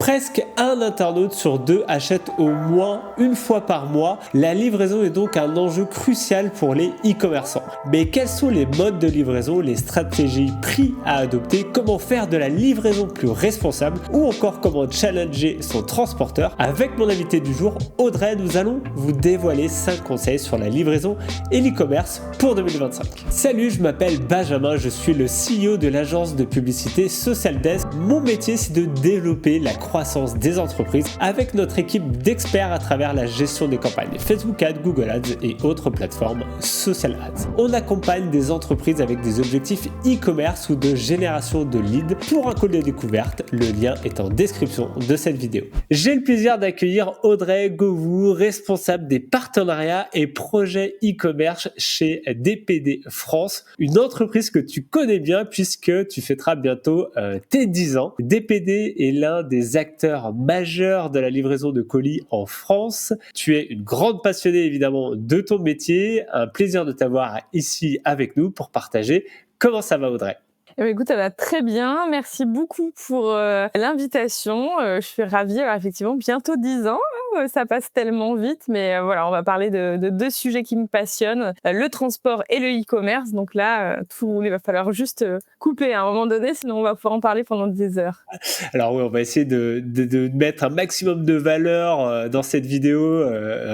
Presque un internaute sur deux achète au moins une fois par mois. La livraison est donc un enjeu crucial pour les e-commerçants. Mais quels sont les modes de livraison, les stratégies, prix à adopter, comment faire de la livraison plus responsable ou encore comment challenger son transporteur? Avec mon invité du jour, Audrey, nous allons vous dévoiler 5 conseils sur la livraison et l'e-commerce pour 2025. Salut, je m'appelle Benjamin, je suis le CEO de l'agence de publicité Social Desk. Mon métier, c'est de développer la croissance des entreprises avec notre équipe d'experts à travers la gestion des campagnes Facebook Ads, Google Ads et autres plateformes Social Ads. On accompagne des entreprises avec des objectifs e-commerce ou de génération de leads. Pour un call de découverte, le lien est en description de cette vidéo. J'ai le plaisir d'accueillir Audrey Govou, responsable des partenariats et projets e-commerce chez DPD France, une entreprise que tu connais bien puisque tu fêteras bientôt tes 10 ans. DPD est l'un des acteurs majeurs de la livraison de colis en France. Tu es une grande passionnée évidemment de ton métier. Un plaisir de t'avoir ici avec nous pour partager. Comment ça va, Audrey ? Eh bien, écoute, ça va très bien. Merci beaucoup pour l'invitation. Je suis ravie. Alors, effectivement, bientôt 10 ans. Ça passe tellement vite. Mais voilà, on va parler de deux sujets qui me passionnent, le transport et le e-commerce. Donc là, il va falloir juste couper à un moment donné, sinon on va pouvoir en parler pendant des heures. Alors oui, on va essayer de mettre un maximum de valeur dans cette vidéo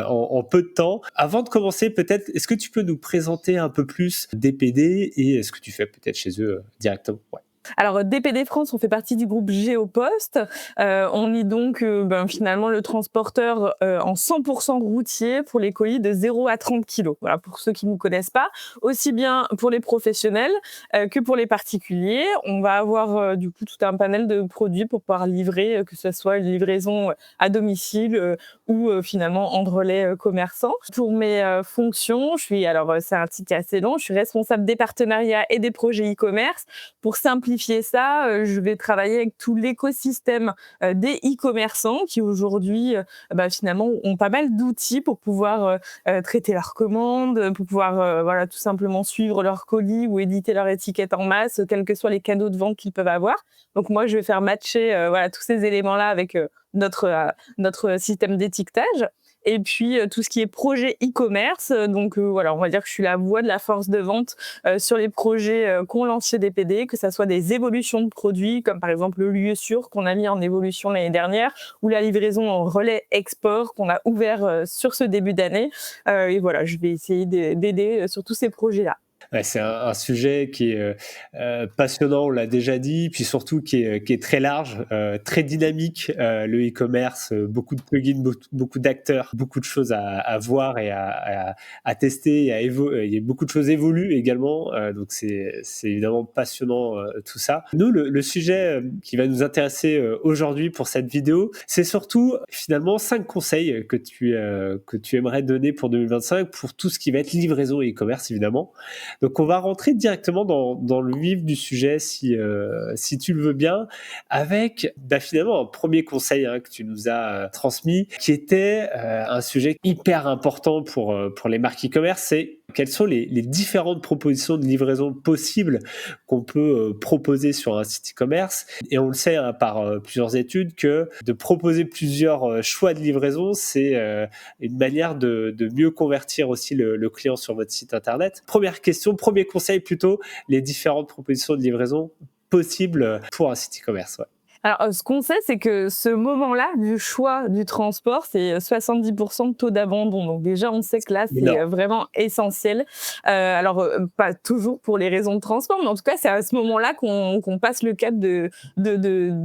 en peu de temps. Avant de commencer, peut-être, est-ce que tu peux nous présenter un peu plus DPD et ce que tu fais peut-être chez eux directement? Ouais. Alors, DPD France, on fait partie du groupe Géopost. On est donc finalement le transporteur en 100% routier pour les colis de 0 à 30 kilos. Voilà, pour ceux qui ne nous connaissent pas, aussi bien pour les professionnels que pour les particuliers. On va avoir du coup tout un panel de produits pour pouvoir livrer, que ce soit une livraison à domicile ou finalement en relais commerçant. Pour mes fonctions, c'est un titre assez long, je suis responsable des partenariats et des projets e-commerce. Pour simplifier ça, je vais travailler avec tout l'écosystème des e-commerçants qui aujourd'hui finalement ont pas mal d'outils pour pouvoir traiter leurs commandes, pour pouvoir tout simplement suivre leurs colis ou éditer leur étiquette en masse, quels que soient les canaux de vente qu'ils peuvent avoir. Donc moi, je vais faire matcher tous ces éléments-là avec notre système d'étiquetage. Et puis tout ce qui est projet e-commerce, on va dire que je suis la voix de la force de vente sur les projets qu'on lance chez DPD, que ça soit des évolutions de produits, comme par exemple le lieu sûr qu'on a mis en évolution l'année dernière, ou la livraison en relais export qu'on a ouvert sur ce début d'année. Et voilà, je vais essayer d'aider sur tous ces projets-là. Ouais, c'est un sujet qui est passionnant, on l'a déjà dit, puis surtout qui est très large, très dynamique, le e-commerce, beaucoup de plugins, beaucoup d'acteurs, beaucoup de choses à voir et à tester, il y a beaucoup de choses évoluent également, donc c'est évidemment passionnant tout ça. Nous, le sujet qui va nous intéresser aujourd'hui pour cette vidéo, c'est surtout finalement 5 conseils que tu aimerais donner pour 2025 pour tout ce qui va être livraison et e-commerce évidemment. Donc on va rentrer directement dans le vif du sujet si tu le veux bien, avec finalement un premier conseil que tu nous as transmis, qui était un sujet hyper important pour les marques e-commerce, c'est quelles sont les différentes propositions de livraison possibles qu'on peut proposer sur un site e-commerce. Et on le sait par plusieurs études que de proposer plusieurs choix de livraison, c'est une manière de mieux convertir aussi le client sur votre site internet. Première question, premier conseil plutôt, les différentes propositions de livraison possibles pour un site e-commerce. Ouais. Alors, ce qu'on sait, c'est que ce moment-là du choix du transport, c'est 70% de taux d'abandon. Donc déjà, on sait que là, c'est vraiment essentiel. Pas toujours pour les raisons de transport, mais en tout cas, c'est à ce moment-là qu'on passe le cap de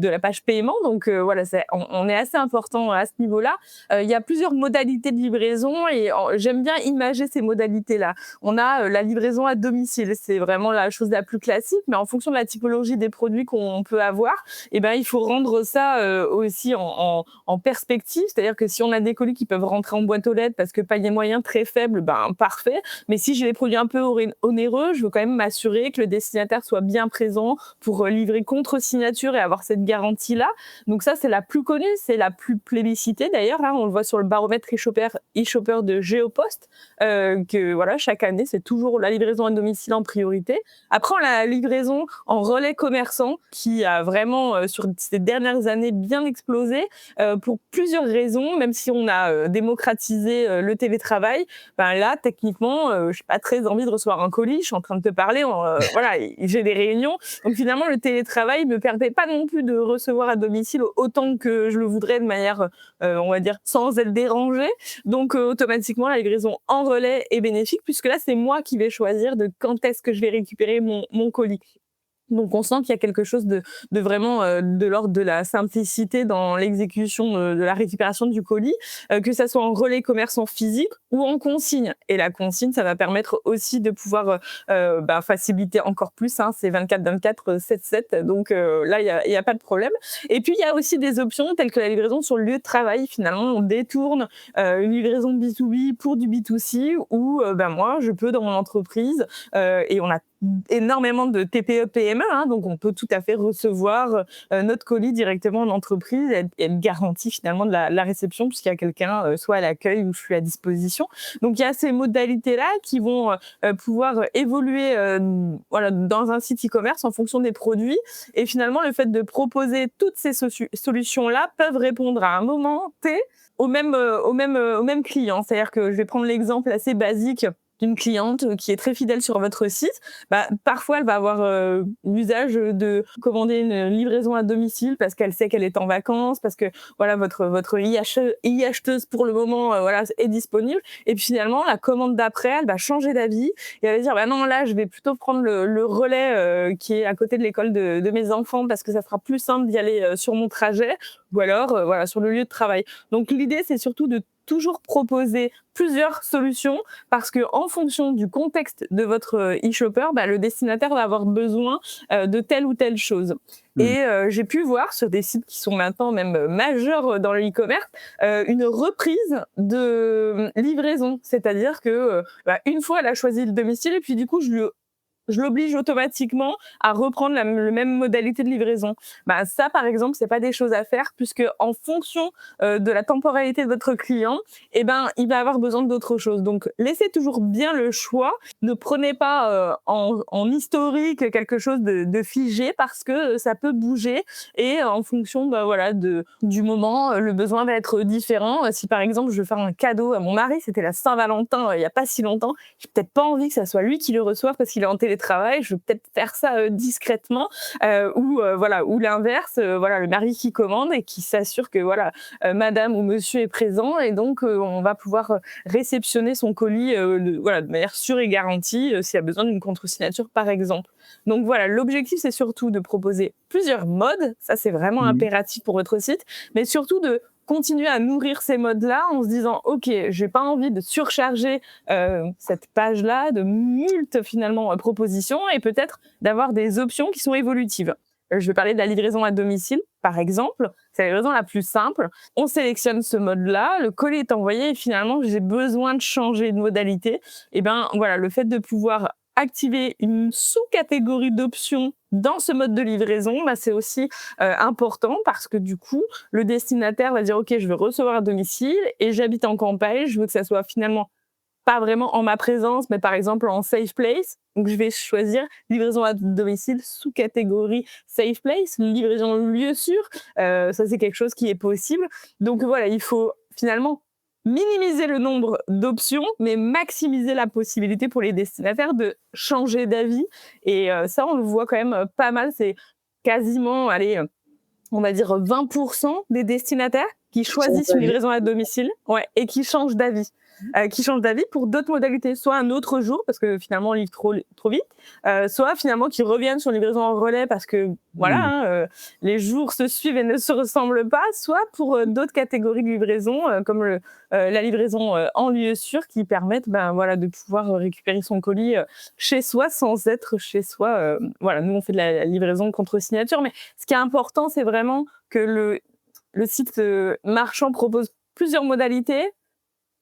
la page paiement. Donc on est assez important à ce niveau-là. Il y a plusieurs modalités de livraison et j'aime bien imager ces modalités-là. On a la livraison à domicile, c'est vraiment la chose la plus classique, mais en fonction de la typologie des produits qu'on peut avoir, il faut rendre ça aussi en perspective, c'est-à-dire que si on a des colis qui peuvent rentrer en boîte aux lettres parce que panier moyen très faible, parfait. Mais si j'ai des produits un peu onéreux, je veux quand même m'assurer que le destinataire soit bien présent pour livrer contre signature et avoir cette garantie-là. Donc ça, c'est la plus connue, c'est la plus plébiscitée d'ailleurs. Là, on le voit sur le baromètre e-shopper de Géopost, que voilà, chaque année, c'est toujours la livraison à domicile en priorité. Après, on a la livraison en relais commerçant qui a vraiment sur ces dernières années bien explosé pour plusieurs raisons. Même si on a démocratisé le télétravail, ben là, techniquement, j'ai pas très envie de recevoir un colis. Je suis en train de te parler, voilà, j'ai des réunions. Donc finalement, le télétravail me permet pas non plus de recevoir à domicile autant que je le voudrais de manière, on va dire, sans être dérangée. Donc automatiquement, la livraison en relais est bénéfique puisque là, c'est moi qui vais choisir de quand est-ce que je vais récupérer mon colis. Donc on sent qu'il y a quelque chose de vraiment de l'ordre de la simplicité dans l'exécution de la récupération du colis, que ça soit en relais commerçant physique ou en consigne. Et la consigne, ça va permettre aussi de pouvoir faciliter encore plus. Hein, c'est 24/24, 7/7. Donc là, il y a pas de problème. Et puis il y a aussi des options telles que la livraison sur le lieu de travail. Finalement, on détourne une livraison B2B pour du B2C où moi, je peux dans mon entreprise et on a énormément de TPE, PME, hein, donc on peut tout à fait recevoir notre colis directement en entreprise et être garanti finalement de la réception puisqu'il y a quelqu'un soit à l'accueil ou je suis à disposition. Donc il y a ces modalités-là qui vont pouvoir évoluer dans un site e-commerce en fonction des produits et finalement le fait de proposer toutes ces solutions-là peuvent répondre à un moment T au même client. C'est-à-dire que je vais prendre l'exemple assez basique d'une cliente qui est très fidèle sur votre site, parfois elle va avoir l'usage de commander une livraison à domicile parce qu'elle sait qu'elle est en vacances, parce que voilà votre e-acheteuse pour le moment est disponible. Et puis finalement la commande d'après, elle va changer d'avis et elle va dire non là je vais plutôt prendre le relais qui est à côté de l'école de mes enfants parce que ça sera plus simple d'y aller sur mon trajet ou alors sur le lieu de travail. Donc l'idée c'est surtout de toujours proposer plusieurs solutions parce que en fonction du contexte de votre e-shopper, le destinataire va avoir besoin de telle ou telle chose. Et j'ai pu voir sur des sites qui sont maintenant même majeurs dans le e-commerce une reprise de livraison, c'est-à-dire que une fois elle a choisi le domicile et puis du coup je l'oblige automatiquement à reprendre le même modalité de livraison. Ça, par exemple, c'est pas des choses à faire puisque en fonction de la temporalité de votre client, il va avoir besoin d'autres choses. Donc, laissez toujours bien le choix. Ne prenez pas en historique quelque chose de figé parce que ça peut bouger et en fonction du moment, le besoin va être différent. Si par exemple, je veux faire un cadeau à mon mari, c'était la Saint-Valentin il y a pas si longtemps, j'ai peut-être pas envie que ça soit lui qui le reçoive parce qu'il est en télétravail, je vais peut-être faire ça discrètement ou l'inverse, le mari qui commande et qui s'assure que madame ou monsieur est présent et donc on va pouvoir réceptionner son colis de manière sûre et garantie s'il y a besoin d'une contre-signature par exemple. Donc voilà, l'objectif c'est surtout de proposer plusieurs modes, ça c'est vraiment impératif pour votre site, mais surtout de continuer à nourrir ces modes-là en se disant « Ok, j'ai pas envie de surcharger cette page-là de finalement propositions et peut-être d'avoir des options qui sont évolutives. » Je vais parler de la livraison à domicile, par exemple. C'est la livraison la plus simple. On sélectionne ce mode-là, le colis est envoyé et finalement, j'ai besoin de changer de modalité. Et le fait de pouvoir activer une sous-catégorie d'options dans ce mode de livraison, c'est aussi important parce que du coup, le destinataire va dire « Ok, je veux recevoir à domicile et j'habite en campagne, je veux que ça soit finalement pas vraiment en ma présence, mais par exemple en safe place. » Donc, je vais choisir livraison à domicile sous-catégorie safe place, livraison lieu sûr. Ça, c'est quelque chose qui est possible. Donc, voilà, il faut finalement minimiser le nombre d'options, mais maximiser la possibilité pour les destinataires de changer d'avis. Et ça, on le voit quand même pas mal. C'est quasiment, on va dire 20% des destinataires qui choisissent une livraison à domicile et qui changent d'avis. Pour d'autres modalités, soit un autre jour, parce que finalement on livre trop vite, soit finalement qui reviennent sur une livraison en relais parce que les jours se suivent et ne se ressemblent pas, soit pour d'autres catégories de livraison, comme la livraison en lieu sûr, qui permettent de pouvoir récupérer son colis chez soi sans être chez soi. Nous on fait de la livraison contre signature, mais ce qui est important, c'est vraiment que le site marchand propose plusieurs modalités,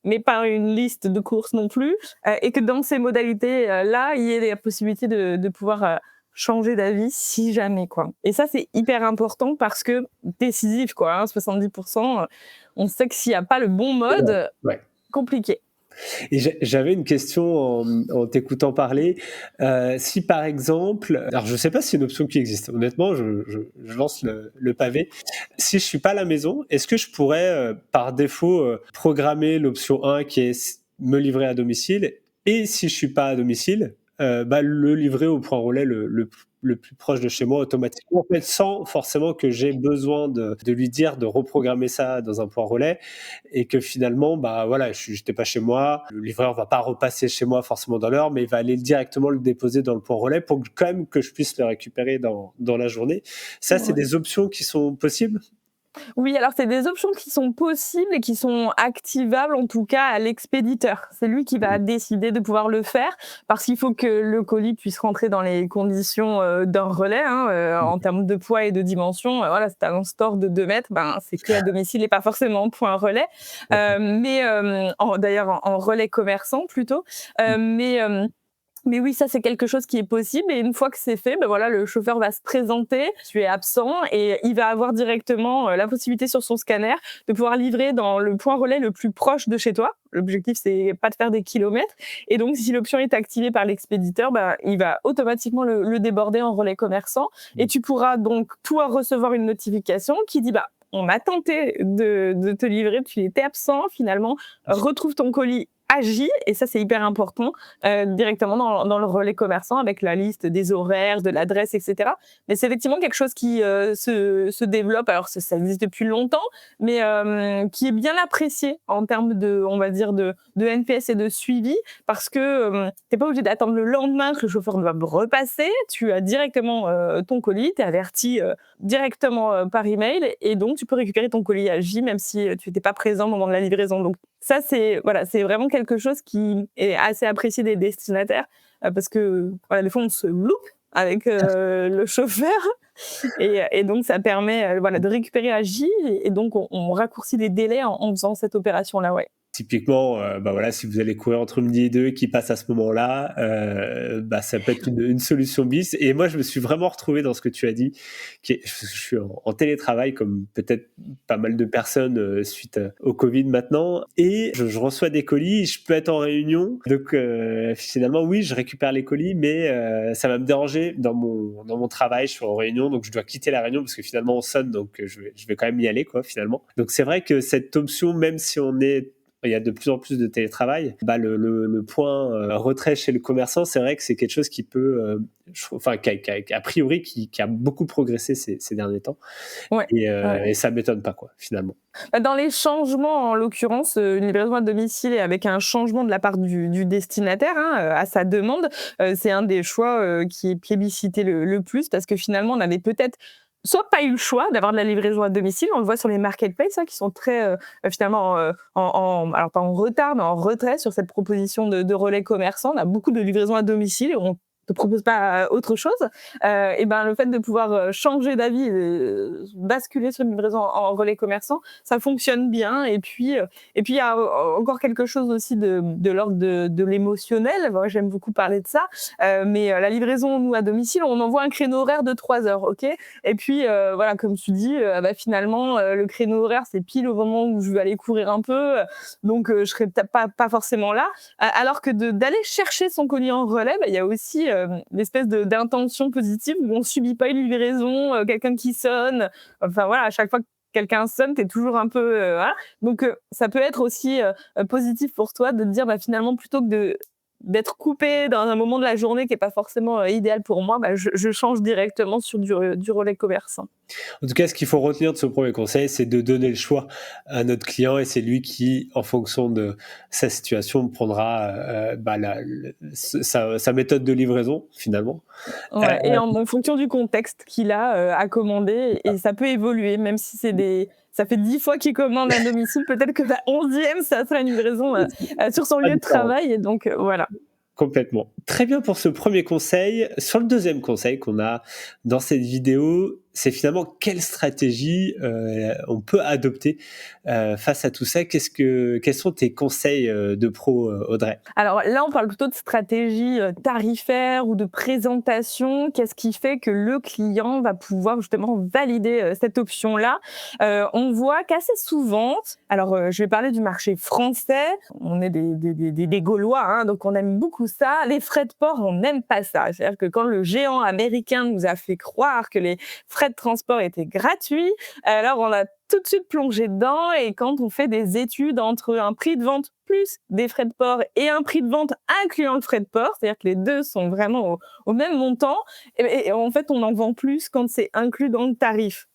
mais pas une liste de courses non plus, et que dans ces modalités-là, il y ait la possibilité de pouvoir changer d'avis si jamais, quoi. Et ça, c'est hyper important parce que décisif, 70%, on sait que s'il n'y a pas le bon mode, compliqué. Et j'avais une question en t'écoutant parler. Si par exemple, alors je sais pas si c'est une option qui existe. Honnêtement, je lance le pavé. Si je suis pas à la maison, est-ce que je pourrais, par défaut, programmer l'option 1 qui est me livrer à domicile et si je suis pas à domicile, le livrer au point relais le plus proche de chez moi automatiquement, en fait, sans forcément que j'ai besoin de lui dire de reprogrammer ça dans un point relais et que finalement, bah voilà, j'étais pas chez moi, le livreur va pas repasser chez moi forcément dans l'heure, mais il va aller directement le déposer dans le point relais pour que, quand même que je puisse le récupérer dans la journée. Ça, c'est Ouais. des options qui sont possibles? Oui, alors c'est des options qui sont possibles et qui sont activables en tout cas à l'expéditeur. C'est lui qui va décider de pouvoir le faire parce qu'il faut que le colis puisse rentrer dans les conditions d'un relais hein, en termes de poids et de dimension. Voilà, c'est un store de 2 mètres, ben, c'est que à domicile et pas forcément point relais. D'ailleurs en relais commerçant plutôt. Mais oui, ça, c'est quelque chose qui est possible et une fois que c'est fait, ben voilà, le chauffeur va se présenter, tu es absent et il va avoir directement la possibilité sur son scanner de pouvoir livrer dans le point relais le plus proche de chez toi. L'objectif, c'est pas de faire des kilomètres. Et donc, si l'option est activée par l'expéditeur, ben, il va automatiquement le déborder en relais commerçant et tu pourras donc, toi, recevoir une notification qui dit, bah, on a tenté de te livrer, tu étais absent, finalement, retrouve ton colis agit, et ça c'est hyper important, directement dans le relais commerçant avec la liste des horaires, de l'adresse, etc. Mais c'est effectivement quelque chose qui se développe, alors ça existe depuis longtemps, mais qui est bien apprécié en termes de, on va dire, de NPS et de suivi, parce que t'es pas obligé d'attendre le lendemain que le chauffeur doit repasser, tu as directement ton colis, t'es averti directement par email, et donc tu peux récupérer ton colis à J même si tu n'étais pas présent au moment de la livraison. Donc ça, c'est voilà, c'est vraiment quelque chose qui est assez apprécié des destinataires parce que voilà, des fois on se loupe avec le chauffeur et donc ça permet voilà, de récupérer à J et donc on raccourcit les délais en faisant cette opération-là, ouais. Typiquement, voilà, si vous allez courir entre midi et 2 et qu'il passe à ce moment-là, ça peut être une solution bis. Et moi, je me suis vraiment retrouvé dans ce que tu as dit. Je suis en télétravail, comme peut-être pas mal de personnes suite au Covid maintenant. Et je reçois des colis, je peux être en réunion. Donc, finalement, oui, je récupère les colis, mais ça va me déranger dans mon travail. Je suis en réunion, donc je dois quitter la réunion parce que finalement, on sonne. Donc, je vais quand même y aller, quoi, finalement. Donc, c'est vrai que cette option, même si il y a de plus en plus de télétravail, le point retrait chez le commerçant, c'est vrai que c'est quelque chose qui peut, a priori, qui a beaucoup progressé ces derniers temps. Ouais, ouais. Et ça m'étonne pas, quoi, finalement. Dans les changements, en l'occurrence, une livraison à domicile et avec un changement de la part du destinataire hein, à sa demande, c'est un des choix qui est plébiscité le plus parce que finalement, on avait peut-être soit pas eu le choix d'avoir de la livraison à domicile, on le voit sur les marketplaces hein, qui sont très finalement alors pas en retard, mais en retrait sur cette proposition de relais commerçants. On a beaucoup de livraisons à domicile et on te propose pas autre chose. Et ben le fait de pouvoir changer d'avis, basculer sur une livraison en relais commerçant, ça fonctionne bien. Et puis il y a encore quelque chose aussi de l'ordre de l'émotionnel. Moi, j'aime beaucoup parler de ça. Mais la livraison nous à domicile, on envoie un créneau horaire de 3 heures, ok. Et puis voilà, comme tu dis, finalement le créneau horaire c'est pile au moment où je vais aller courir un peu, donc je serai peut-être pas forcément là. Alors que d'aller chercher son colis en relais, il y a aussi l'espèce d'intention positive où on subit pas une livraison, quelqu'un qui sonne. Enfin voilà, à chaque fois que quelqu'un sonne, t'es toujours un peu voilà. Donc ça peut être aussi positif pour toi de te dire finalement plutôt que d'être coupé dans un moment de la journée qui est pas forcément idéal pour moi, je change directement sur du relais commerçant. En tout cas, ce qu'il faut retenir de ce premier conseil, c'est de donner le choix à notre client et c'est lui qui, en fonction de sa situation, prendra sa méthode de livraison, finalement. Ouais, et en fonction du contexte qu'il a à commander et ça peut évoluer, même si ça fait 10 fois qu'il commande à domicile, peut-être que la 11e, ça sera une livraison sur son lieu de travail et donc voilà. Complètement. Très bien pour ce premier conseil. Sur le deuxième conseil qu'on a dans cette vidéo, c'est finalement quelle stratégie on peut adopter face à tout ça. Quels sont tes conseils de pro, Audrey? Alors là, on parle plutôt de stratégie tarifaire ou de présentation. Qu'est-ce qui fait que le client va pouvoir justement valider cette option-là? On voit qu'assez souvent, alors je vais parler du marché français, on est des Gaulois, hein, donc on aime beaucoup ça. Les frais de port, on n'aime pas ça. C'est-à-dire que quand le géant américain nous a fait croire que les frais de transport étaient gratuits, alors on a tout de suite plongé dedans, et quand on fait des études entre un prix de vente plus des frais de port et un prix de vente incluant le frais de port, c'est-à-dire que les deux sont vraiment au même montant, et en fait on en vend plus quand c'est inclus dans le tarif.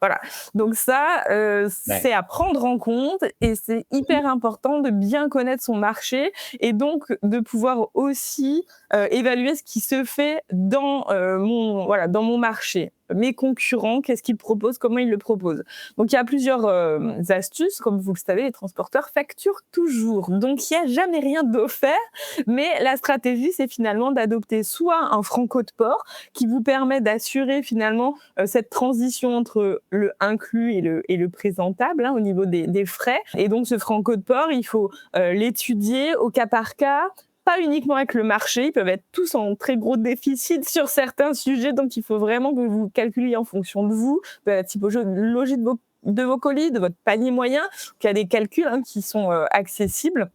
Voilà. Donc ça, c'est à prendre en compte, et c'est hyper important de bien connaître son marché, et donc de pouvoir aussi évaluer ce qui se fait dans dans mon marché. Mes concurrents, qu'est-ce qu'ils proposent, comment ils le proposent. Donc il y a plusieurs astuces, comme vous le savez, les transporteurs facturent toujours. Donc il n'y a jamais rien d'offert, mais la stratégie, c'est finalement d'adopter soit un franco de port qui vous permet d'assurer finalement cette transition entre le inclus et le présentable, hein, au niveau des frais. Et donc ce franco de port, il faut l'étudier au cas par cas, pas uniquement avec le marché, ils peuvent être tous en très gros déficit sur certains sujets, donc il faut vraiment que vous calculiez en fonction de vous, de la typologie de vos colis, de votre panier moyen. Donc, il y a des calculs qui sont accessibles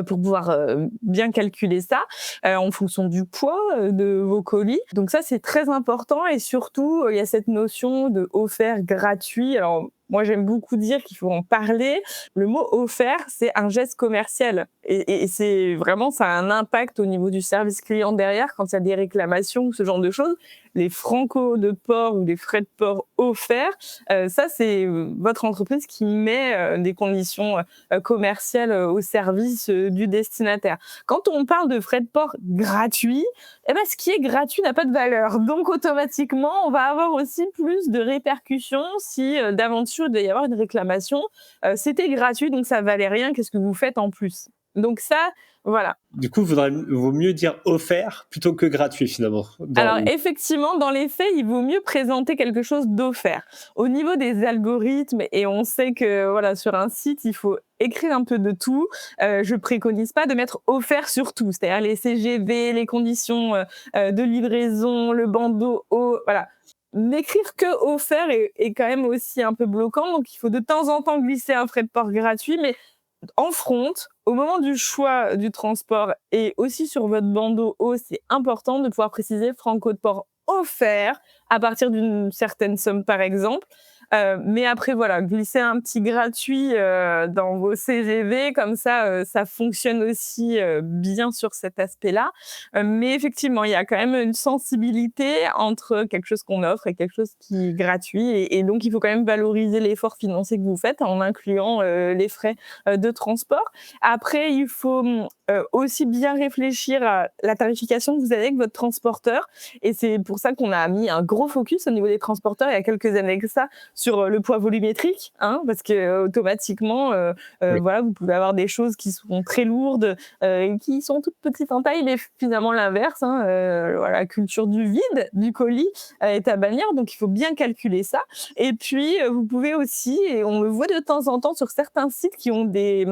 pour pouvoir bien calculer ça en fonction du poids de vos colis. Donc ça, c'est très important, et surtout, il y a cette notion de offert gratuit. Alors, moi, j'aime beaucoup dire qu'il faut en parler. Le mot offert, c'est un geste commercial. Et c'est vraiment, ça a un impact au niveau du service client derrière quand il y a des réclamations ou ce genre de choses. Les francos de port ou les frais de port offerts, ça, c'est votre entreprise qui met des conditions commerciales au service du destinataire. Quand on parle de frais de port gratuits, eh ben, ce qui est gratuit n'a pas de valeur. Donc, automatiquement, on va avoir aussi plus de répercussions si d'aventure il doit y avoir une réclamation. C'était gratuit, donc ça valait rien. Qu'est-ce que vous faites en plus? Donc ça, voilà. Du coup, vaut mieux dire offert plutôt que gratuit finalement. Alors effectivement, dans les faits, il vaut mieux présenter quelque chose d'offert. Au niveau des algorithmes, et on sait que voilà, sur un site, il faut écrire un peu de tout. Je préconise pas de mettre offert sur tout, c'est-à-dire les CGV, les conditions de livraison, le bandeau haut, voilà. N'écrire que offert est quand même aussi un peu bloquant, donc il faut de temps en temps glisser un frais de port gratuit, mais en front, au moment du choix du transport et aussi sur votre bandeau haut, c'est important de pouvoir préciser franco de port offert à partir d'une certaine somme, par exemple. Mais après, voilà, glisser un petit gratuit dans vos CGV, comme ça, ça fonctionne aussi bien sur cet aspect-là. Mais effectivement, il y a quand même une sensibilité entre quelque chose qu'on offre et quelque chose qui est gratuit. Et donc, il faut quand même valoriser l'effort financier que vous faites en incluant les frais de transport. Après, il faut aussi bien réfléchir à la tarification que vous avez avec votre transporteur. Et c'est pour ça qu'on a mis un gros focus au niveau des transporteurs il y a quelques années que ça, sur le poids volumétrique, hein, parce que automatiquement, Oui. voilà, vous pouvez avoir des choses qui sont très lourdes et qui sont toutes petites en taille, mais finalement l'inverse, hein, voilà, la culture du vide du colis est à bannir, donc il faut bien calculer ça. Et puis, vous pouvez aussi, et on le voit de temps en temps sur certains sites qui ont des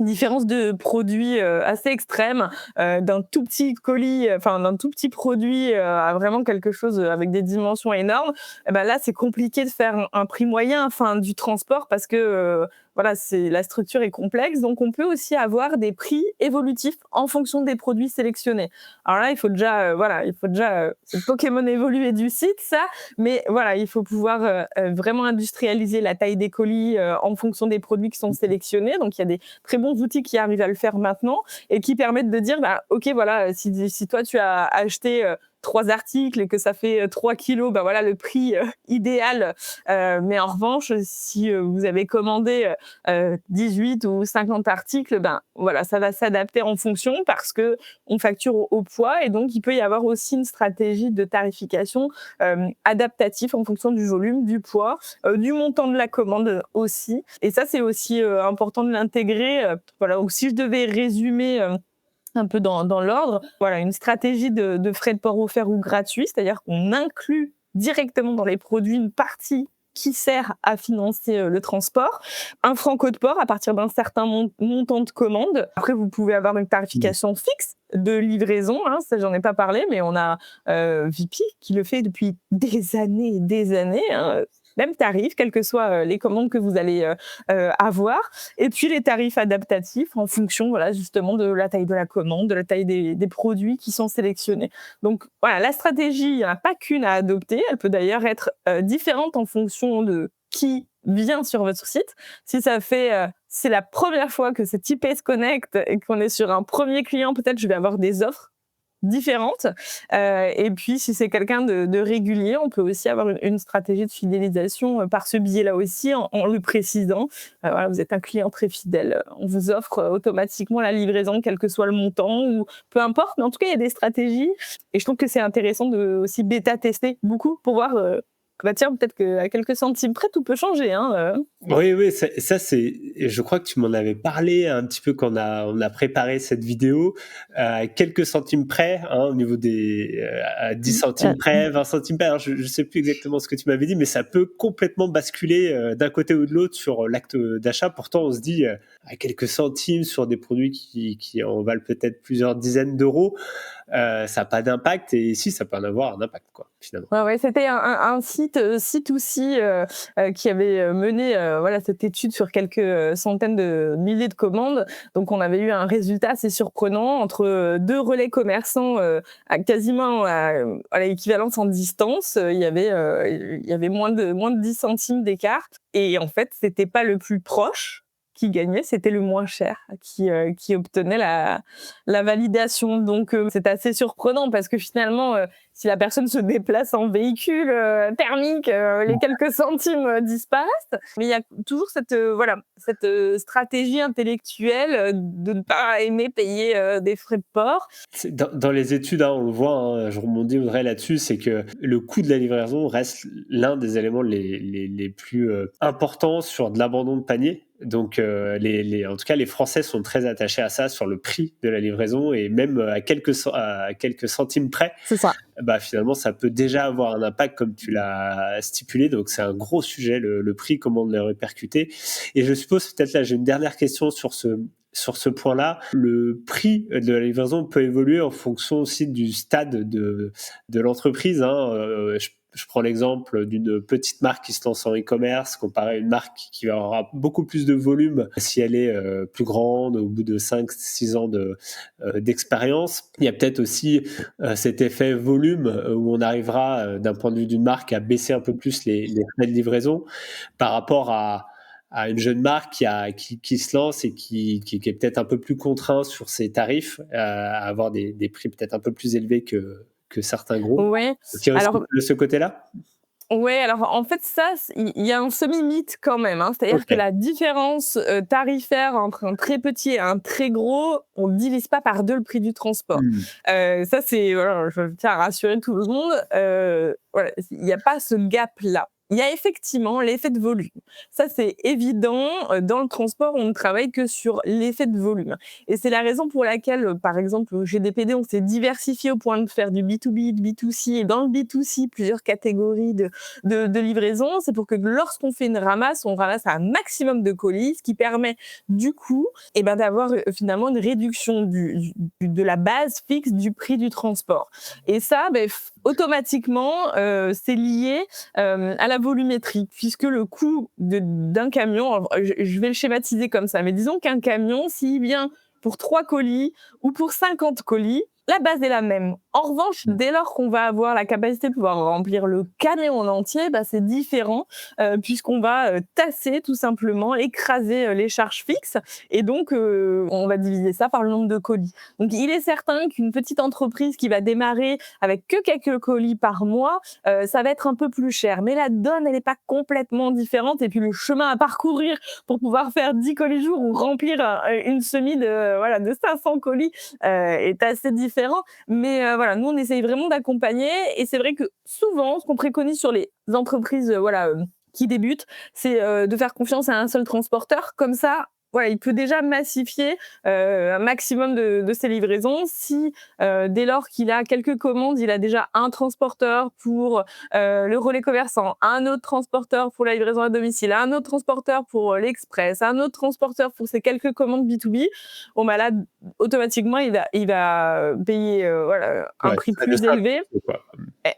différence de produits assez extrême, d'un tout petit colis, enfin d'un tout petit produit à vraiment quelque chose avec des dimensions énormes. Et ben là, c'est compliqué de faire un prix moyen, enfin du transport, parce que voilà, la structure est complexe. Donc on peut aussi avoir des prix évolutifs en fonction des produits sélectionnés. Alors là, il faut déjà c'est le Pokémon évolué du site, ça. Mais voilà, il faut pouvoir vraiment industrialiser la taille des colis en fonction des produits qui sont sélectionnés. Donc il y a des très bons outils qui arrivent à le faire maintenant et qui permettent de dire, bah, ok, voilà, si toi tu as acheté 3 articles et que ça fait 3 kilos, ben voilà le prix idéal. Mais en revanche, si vous avez commandé 18 ou 50 articles, ben voilà, ça va s'adapter en fonction parce que on facture au poids, et donc il peut y avoir aussi une stratégie de tarification adaptative en fonction du volume, du poids, du montant de la commande aussi. Et ça, c'est aussi important de l'intégrer. Voilà, donc si je devais résumer un peu dans l'ordre, voilà, une stratégie de frais de port offerts ou gratuits, c'est-à-dire qu'on inclut directement dans les produits une partie qui sert à financer le transport, un franc code port à partir d'un certain montant de commande. Après, vous pouvez avoir une tarification fixe de livraison, hein, ça j'en ai pas parlé, mais on a VP qui le fait depuis des années et des années, hein, même tarif, quelles que soient les commandes que vous allez avoir. Et puis les tarifs adaptatifs en fonction, voilà, justement de la taille de la commande, de la taille des produits qui sont sélectionnés. Donc voilà, la stratégie, il n'y en a pas qu'une à adopter. Elle peut d'ailleurs être différente en fonction de qui vient sur votre site. Si ça fait, c'est la première fois que cet IP se connecte et qu'on est sur un premier client, peut-être je vais avoir des offres différentes. Et puis, si c'est quelqu'un de régulier, on peut aussi avoir une stratégie de fidélisation par ce biais-là aussi, en le précisant. Voilà, vous êtes un client très fidèle. On vous offre automatiquement la livraison, quel que soit le montant, ou peu importe. Mais en tout cas, il y a des stratégies. Et je trouve que c'est intéressant de aussi bêta-tester beaucoup pour voir... bah tiens, peut-être qu'à quelques centimes près, tout peut changer. Hein. Oui, ça c'est. Je crois que tu m'en avais parlé un petit peu quand on a préparé cette vidéo. Quelques centimes près, hein, au niveau des à 10 centimes près, 20 centimes près. Alors je sais plus exactement ce que tu m'avais dit, mais ça peut complètement basculer d'un côté ou de l'autre sur l'acte d'achat. Pourtant, on se dit à quelques centimes sur des produits qui en valent peut-être plusieurs dizaines d'euros. Ça n'a pas d'impact, et ici ça peut en avoir un impact, quoi, finalement. Ouais, c'était un site C2C qui avait mené voilà, cette étude sur quelques centaines de milliers de commandes. Donc on avait eu un résultat assez surprenant entre deux relais commerçants à quasiment à l'équivalence en distance. Il y avait moins de 10 centimes d'écart. Et en fait, c'était pas le plus proche qui gagnait, c'était le moins cher qui obtenait la validation. Donc c'est assez surprenant parce que finalement si la personne se déplace en véhicule thermique, les quelques centimes disparaissent. Mais il y a toujours cette stratégie intellectuelle de ne pas aimer payer des frais de port. Dans les études, hein, on le voit, hein, je rebondis Audrey là-dessus, c'est que le coût de la livraison reste l'un des éléments les plus importants sur de l'abandon de panier. Donc, en tout cas, les Français sont très attachés à ça, sur le prix de la livraison, et même à quelques centimes près. C'est ça. Bah, finalement, ça peut déjà avoir un impact, comme tu l'as stipulé. Donc, c'est un gros sujet, le prix, comment le répercuter. Et je suppose, peut-être là, j'ai une dernière question sur ce point-là. Le prix de la livraison peut évoluer en fonction aussi du stade de l'entreprise, hein. Je prends l'exemple d'une petite marque qui se lance en e-commerce comparé à une marque qui aura beaucoup plus de volume si elle est plus grande au bout de 5-6 ans d'expérience. Il y a peut-être aussi cet effet volume où on arrivera d'un point de vue d'une marque à baisser un peu plus les frais de livraison par rapport à une jeune marque qui se lance et qui est peut-être un peu plus contraint sur ses tarifs, à avoir des prix peut-être un peu plus élevés que certains groupes. Ouais. Alors, de ce côté-là? Ouais, alors en fait ça, il y a un semi-mythe quand même, hein. C'est-à-dire que la différence tarifaire entre un très petit et un très gros, on ne divise pas par deux le prix du transport. Ça c'est, voilà, je tiens à rassurer tout le monde. Voilà, il n'y a pas ce gap-là. Il y a effectivement l'effet de volume. Ça, c'est évident. Dans le transport, on ne travaille que sur l'effet de volume. Et c'est la raison pour laquelle, par exemple, chez DPD, on s'est diversifié au point de faire du B2B, du B2C. Et dans le B2C, plusieurs catégories de livraison. C'est pour que lorsqu'on fait une ramasse, on ramasse un maximum de colis, ce qui permet, du coup, d'avoir finalement une réduction de la base fixe du prix du transport. Et ça, automatiquement, c'est lié à la volumétrie, puisque le coût d'un camion, je vais le schématiser comme ça, mais disons qu'un camion, s'il vient pour 3 colis ou pour 50 colis, la base est la même. En revanche, dès lors qu'on va avoir la capacité de pouvoir remplir le camion en entier, c'est différent, puisqu'on va tasser tout simplement, écraser les charges fixes, et donc on va diviser ça par le nombre de colis. Donc il est certain qu'une petite entreprise qui va démarrer avec que quelques colis par mois, ça va être un peu plus cher. Mais la donne, elle n'est pas complètement différente, et puis le chemin à parcourir pour pouvoir faire 10 colis jour ou remplir une semis de 500 colis est assez différent. Mais nous on essaye vraiment d'accompagner, et c'est vrai que souvent ce qu'on préconise sur les entreprises qui débutent, c'est de faire confiance à un seul transporteur. Comme ça, voilà, il peut déjà massifier un maximum de ses livraisons si, dès lors qu'il a quelques commandes, il a déjà un transporteur pour le relais commerçant, un autre transporteur pour la livraison à domicile, un autre transporteur pour l'express, un autre transporteur pour ses quelques commandes B2B. Bon, bah là, automatiquement, il va payer voilà, un Ouais, prix ça le plus sera élevé. quoi.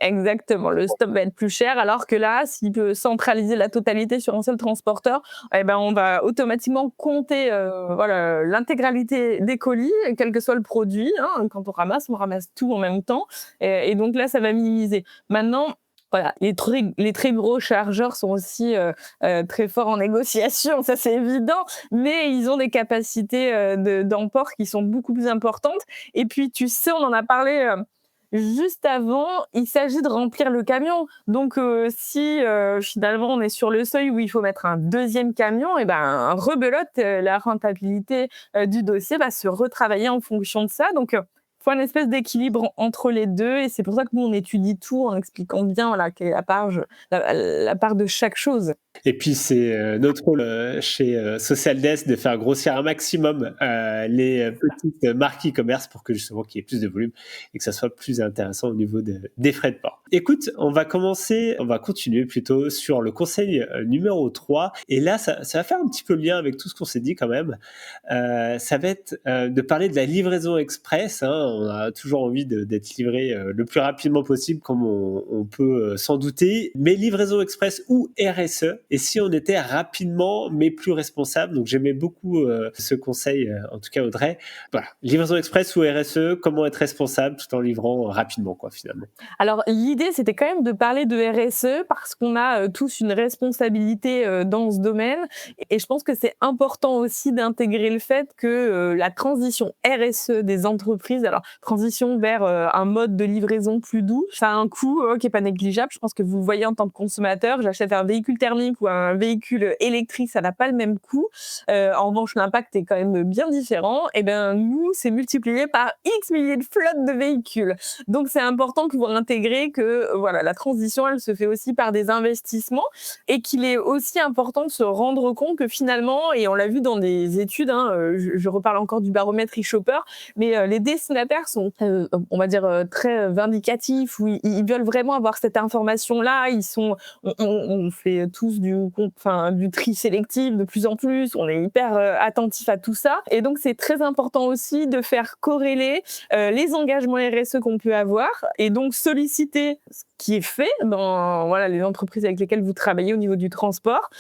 Exactement, le stock va être plus cher, alors que là, s'il peut centraliser la totalité sur un seul transporteur, eh ben, on va automatiquement compter voilà, l'intégralité des colis, quel que soit le produit. Hein. Quand on ramasse tout en même temps. Et donc là, ça va minimiser. Maintenant, voilà, les très gros chargeurs sont aussi très forts en négociation, ça c'est évident, mais ils ont des capacités d'emport qui sont beaucoup plus importantes. Et puis, tu sais, on en a parlé juste avant, il s'agit de remplir le camion. Donc, si finalement on est sur le seuil où il faut mettre un deuxième camion, et ben rebelote, la rentabilité du dossier va se retravailler en fonction de ça. Donc, faut un espèce d'équilibre entre les deux, et c'est pour ça que nous on étudie tout en expliquant bien voilà quelle est la part de chaque chose. Et puis c'est notre rôle chez Social Desk de faire grossir un maximum les petites marques e-commerce pour que justement qu'il y ait plus de volume et que ça soit plus intéressant au niveau des frais de port. Écoute, on va continuer plutôt sur le conseil numéro 3. Et là, ça va faire un petit peu le lien avec tout ce qu'on s'est dit quand même. Ça va être de parler de la livraison express. Hein. On a toujours envie d'être livré le plus rapidement possible, comme on peut s'en douter. Mais livraison express ou RSE, et si on était rapidement mais plus responsable. Donc j'aimais beaucoup ce conseil, en tout cas Audrey. Voilà, livraison express ou RSE, comment être responsable tout en livrant rapidement, quoi, finalement. Alors l'idée, c'était quand même de parler de RSE parce qu'on a tous une responsabilité dans ce domaine, et je pense que c'est important aussi d'intégrer le fait que la transition RSE des entreprises, alors transition vers un mode de livraison plus doux, ça a un coût qui est pas négligeable. Je pense que vous le voyez en tant que consommateur, j'achète un véhicule thermique ou un véhicule électrique, ça n'a pas le même coût. En revanche, l'impact est quand même bien différent. Et ben nous, c'est multiplié par X milliers de flottes de véhicules. Donc c'est important de pouvoir intégrer que voilà, la transition, elle se fait aussi par des investissements, et qu'il est aussi important de se rendre compte que finalement, et on l'a vu dans des études, hein, je reparle encore du baromètre e-shopper, mais les destinataires sont, on va dire, très vindicatifs, où ils veulent vraiment avoir cette information-là. On fait tous du tri sélectif de plus en plus, on est hyper attentif à tout ça. Et donc c'est très important aussi de faire corréler les engagements RSE qu'on peut avoir, et donc solliciter ce qui est fait dans voilà, les entreprises avec lesquelles vous travaillez au niveau du transport,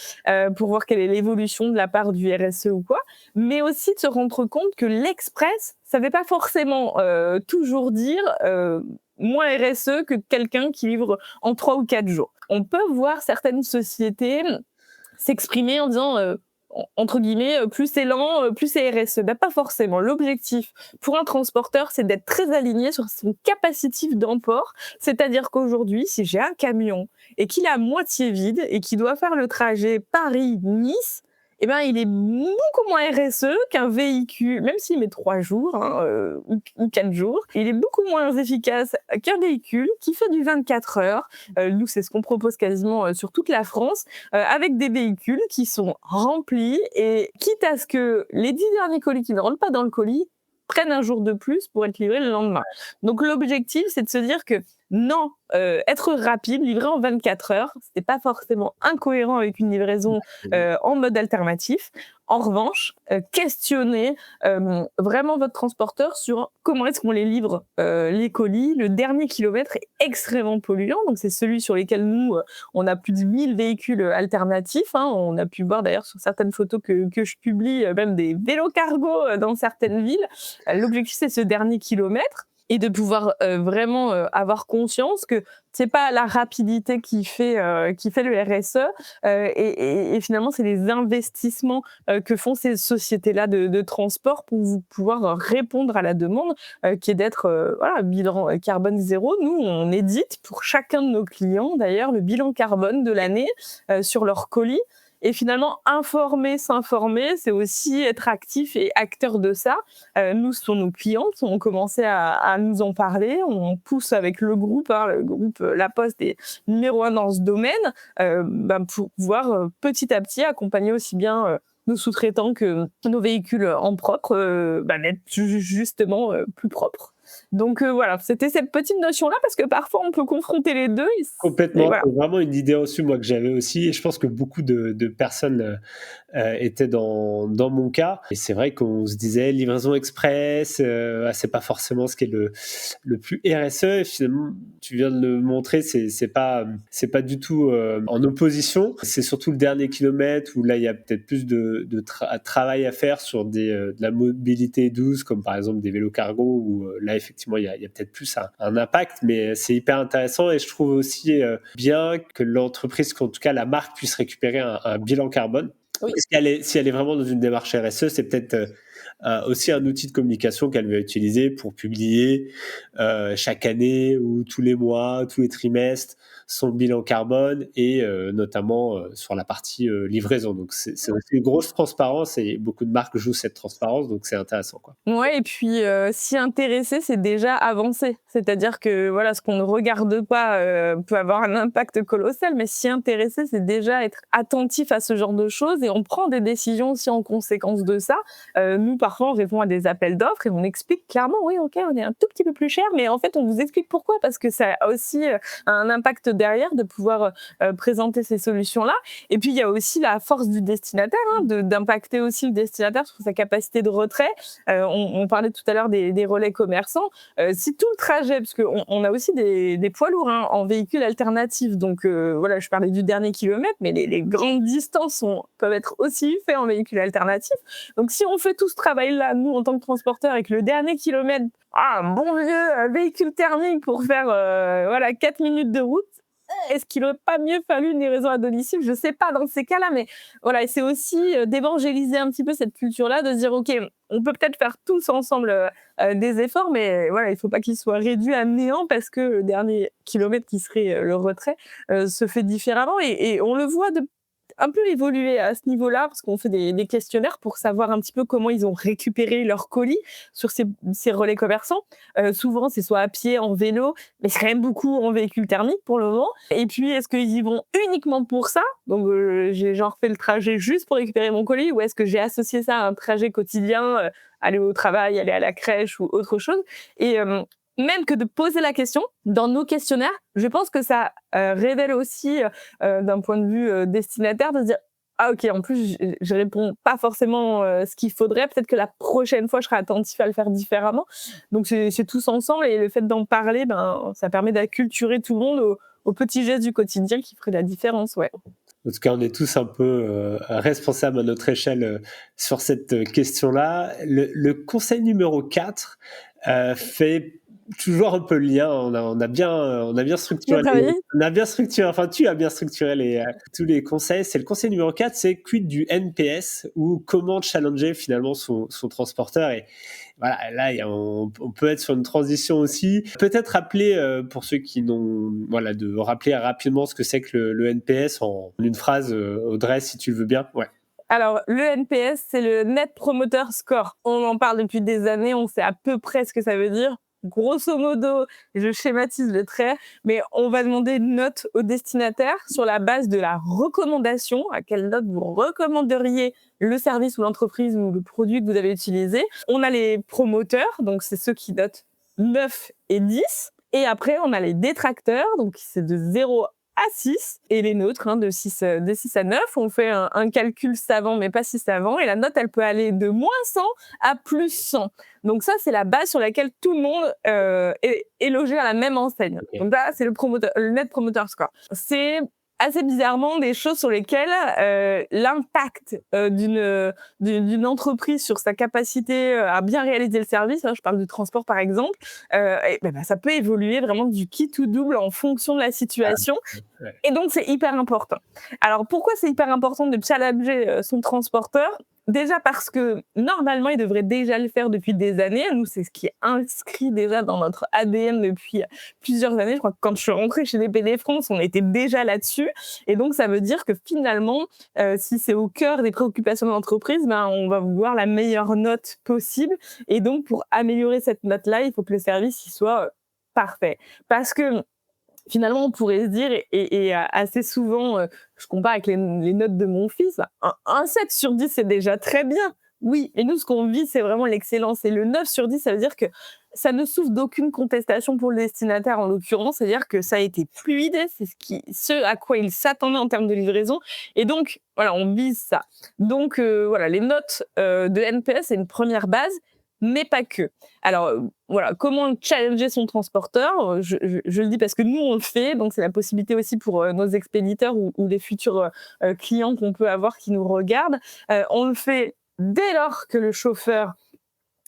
pour voir quelle est l'évolution de la part du RSE ou quoi, mais aussi de se rendre compte que l'express, ça ne veut pas forcément toujours dire moins RSE que quelqu'un qui livre en 3 ou 4 jours. On peut voir certaines sociétés s'exprimer en disant entre guillemets, plus c'est lent, plus c'est RSE. Ben, pas forcément. L'objectif pour un transporteur, c'est d'être très aligné sur son capacitif d'emport. C'est-à-dire qu'aujourd'hui, si j'ai un camion et qu'il est à moitié vide et qu'il doit faire le trajet Paris-Nice, eh ben, il est beaucoup moins RSE qu'un véhicule, même s'il met 3 jours hein, ou 4 jours, il est beaucoup moins efficace qu'un véhicule qui fait du 24 heures. Nous, c'est ce qu'on propose quasiment sur toute la France, avec des véhicules qui sont remplis, et quitte à ce que les 10 derniers colis qui ne rentrent pas dans le colis prennent un jour de plus pour être livrés le lendemain. Donc l'objectif, c'est de se dire que non, être rapide, livrer en 24 heures, c'est pas forcément incohérent avec une livraison en mode alternatif. En revanche, questionnez vraiment votre transporteur sur comment est-ce qu'on les livre les colis. Le dernier kilomètre est extrêmement polluant, donc c'est celui sur lequel nous, on a plus de 1000 véhicules alternatifs. Hein. On a pu voir d'ailleurs sur certaines photos que je publie, même des vélos cargo dans certaines villes. L'objectif, c'est ce dernier kilomètre, et de pouvoir vraiment avoir conscience que c'est pas la rapidité qui fait le RSE, et finalement c'est les investissements que font ces sociétés-là de transport pour pouvoir répondre à la demande qui est d'être voilà, bilan carbone zéro. Nous, on édite pour chacun de nos clients d'ailleurs le bilan carbone de l'année sur leurs colis. Et finalement, s'informer, c'est aussi être actif et acteur de ça. Nous, ce sont nos clientes, on commençait à nous en parler, on pousse avec le groupe La Poste est numéro 1 dans ce domaine, pour pouvoir petit à petit accompagner aussi bien nos sous-traitants que nos véhicules en propre d'être justement plus propres. Donc voilà, c'était cette petite notion-là parce que parfois on peut confronter les 2 et Complètement, voilà. c'est vraiment une idée reçue, moi, que j'avais aussi et je pense que beaucoup de personnes, étaient dans mon cas et c'est vrai qu'on se disait: «Livraison express, c'est pas forcément ce qui est le plus RSE» et finalement, tu viens de le montrer, c'est pas du tout, en opposition. C'est surtout le dernier kilomètre où là, il y a peut-être plus de travail à faire sur de la mobilité douce, comme par exemple des vélos cargo où, là, effectivement, il y a peut-être plus un impact, mais c'est hyper intéressant et je trouve aussi, bien que l'entreprise, qu'en tout cas la marque puisse récupérer un bilan carbone. Oui. Si elle est vraiment dans une démarche RSE, c'est peut-être aussi un outil de communication qu'elle va utiliser pour publier chaque année ou tous les mois, tous les trimestres, son bilan carbone et notamment sur la partie livraison. Donc c'est aussi une grosse transparence et beaucoup de marques jouent cette transparence, donc c'est intéressant, quoi. Ouais et puis, s'y intéresser, c'est déjà avancer. C'est-à-dire que, voilà, ce qu'on ne regarde pas, peut avoir un impact colossal, mais s'y intéresser, c'est déjà être attentif à ce genre de choses et on prend des décisions aussi en conséquence de ça. Nous, parfois, on répond à des appels d'offres et on explique clairement: «Oui, OK, on est un tout petit peu plus cher», mais en fait, on vous explique pourquoi. Parce que ça a aussi, un impact derrière de pouvoir, présenter ces solutions-là et puis, il y a aussi la force du destinataire, hein, d'impacter aussi le destinataire sur sa capacité de retrait. On parlait tout à l'heure des relais commerçants. Si tout le trajet, parce qu'on a aussi des poids lourds hein, en véhicule alternatif, donc voilà, je parlais du dernier kilomètre, mais les grandes distances peuvent être aussi faites en véhicule alternatif. Donc si on fait tout ce travail-là, nous en tant que transporteurs, et que le dernier kilomètre, un bon vieux véhicule thermique pour faire 4 minutes de route, est-ce qu'il n'aurait pas mieux fallu une livraison à domicile? Je ne sais pas dans ces cas-là, mais voilà, et c'est aussi d'évangéliser un petit peu cette culture-là, de se dire, OK, on peut peut-être faire tous ensemble des efforts, mais voilà, il ne faut pas qu'ils soient réduits à néant parce que le dernier kilomètre qui serait le retrait se fait différemment. Et on le voit un peu évoluer à ce niveau-là, parce qu'on fait des questionnaires pour savoir un petit peu comment ils ont récupéré leurs colis sur ces relais commerçants. Souvent, c'est soit à pied, en vélo, mais c'est quand même beaucoup en véhicule thermique pour le moment. Et puis, est-ce qu'ils y vont uniquement pour ça? Donc, j'ai genre fait le trajet juste pour récupérer mon colis, ou est-ce que j'ai associé ça à un trajet quotidien, aller au travail, aller à la crèche ou autre chose? Et même que de poser la question dans nos questionnaires, je pense que ça révèle aussi, d'un point de vue destinataire, de se dire: «Ah OK, en plus, je réponds pas forcément ce qu'il faudrait. Peut-être que la prochaine fois, je serai attentif à le faire différemment». Donc c'est tous ensemble et le fait d'en parler, ça permet d'acculturer tout le monde aux petits gestes du quotidien qui feraient la différence, ouais. En tout cas, on est tous un peu responsables à notre échelle sur cette question-là. Le conseil numéro 4 fait toujours un peu le lien. On a bien Bien structuré travaillé. enfin tu as bien structuré tous les conseils. C'est le conseil numéro 4, c'est quid du NPS ou comment challenger finalement son transporteur. Et voilà, là, on peut être sur une transition aussi. Peut-être rappeler, pour ceux qui n'ont, voilà, de rappeler rapidement ce que c'est que le NPS en une phrase, Audrey, si tu le veux bien. Ouais. Alors, le NPS, c'est le Net Promoter Score. On en parle depuis des années, on sait à peu près ce que ça veut dire. Grosso modo, je schématise le trait, mais on va demander une note au destinataire sur la base de la recommandation, à quelle note vous recommanderiez le service ou l'entreprise ou le produit que vous avez utilisé. On a les promoteurs, donc c'est ceux qui notent 9 et 10. Et après, on a les détracteurs, donc c'est de 0 à 6, et les nôtres, hein, de 6 à 9. On fait un calcul savant, mais pas si savant, et la note, elle peut aller de moins 100 à plus 100. Donc ça, c'est la base sur laquelle tout le monde est logé à la même enseigne. Ok. Donc là, c'est le Net Promoter Score. C'est assez bizarrement des choses sur lesquelles l'impact d'une entreprise sur sa capacité à bien réaliser le service, hein, je parle du transport par exemple, ça peut évoluer vraiment du qui tout double en fonction de la situation. Ouais. Et donc, c'est hyper important. Alors, pourquoi c'est hyper important de challenger son transporteur? Déjà parce que, normalement, il devrait déjà le faire depuis des années. Nous, c'est ce qui est inscrit déjà dans notre ADN depuis plusieurs années. Je crois que quand je suis rentrée chez DPD France, on était déjà là-dessus. Et donc, ça veut dire que finalement, si c'est au cœur des préoccupations de l'entreprise, on va vouloir la meilleure note possible. Et donc, pour améliorer cette note-là, il faut que le service il soit parfait. Parce que Finalement, on pourrait se dire, assez souvent, je compare avec les notes de mon fils, un 7 sur 10, c'est déjà très bien. Oui, et nous, ce qu'on vit, c'est vraiment l'excellence. Et le 9 sur 10, ça veut dire que ça ne souffre d'aucune contestation pour le destinataire, en l'occurrence. C'est-à-dire que ça a été fluide, c'est ce à quoi il s'attendait en termes de livraison. Et donc, voilà, on vise ça. Donc, voilà, les notes de NPS, c'est une première base, mais pas que. Alors, voilà, comment challenger son transporteur? Je le dis parce que nous, on le fait, donc c'est la possibilité aussi pour nos expéditeurs ou les futurs clients qu'on peut avoir qui nous regardent. On le fait dès lors que le chauffeur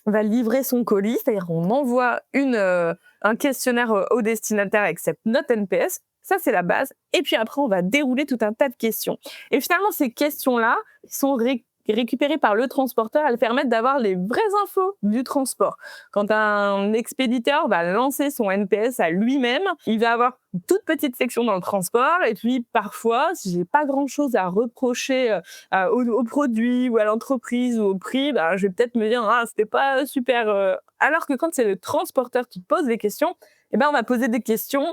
va livrer son colis, c'est-à-dire on envoie un questionnaire au destinataire avec cette note NPS. Ça, c'est la base. Et puis après, on va dérouler tout un tas de questions. Et finalement, ces questions-là sont récupérées par le transporteur. Elles permettent d'avoir les vraies infos du transport. Quand un expéditeur va lancer son NPS à lui-même, il va avoir une toute petite section dans le transport. Et puis, parfois, si j'ai pas grand-chose à reprocher au produit ou à l'entreprise ou au prix, je vais peut-être me dire « Ah, c'était pas super ». Alors que quand c'est le transporteur qui pose les questions, on va poser des questions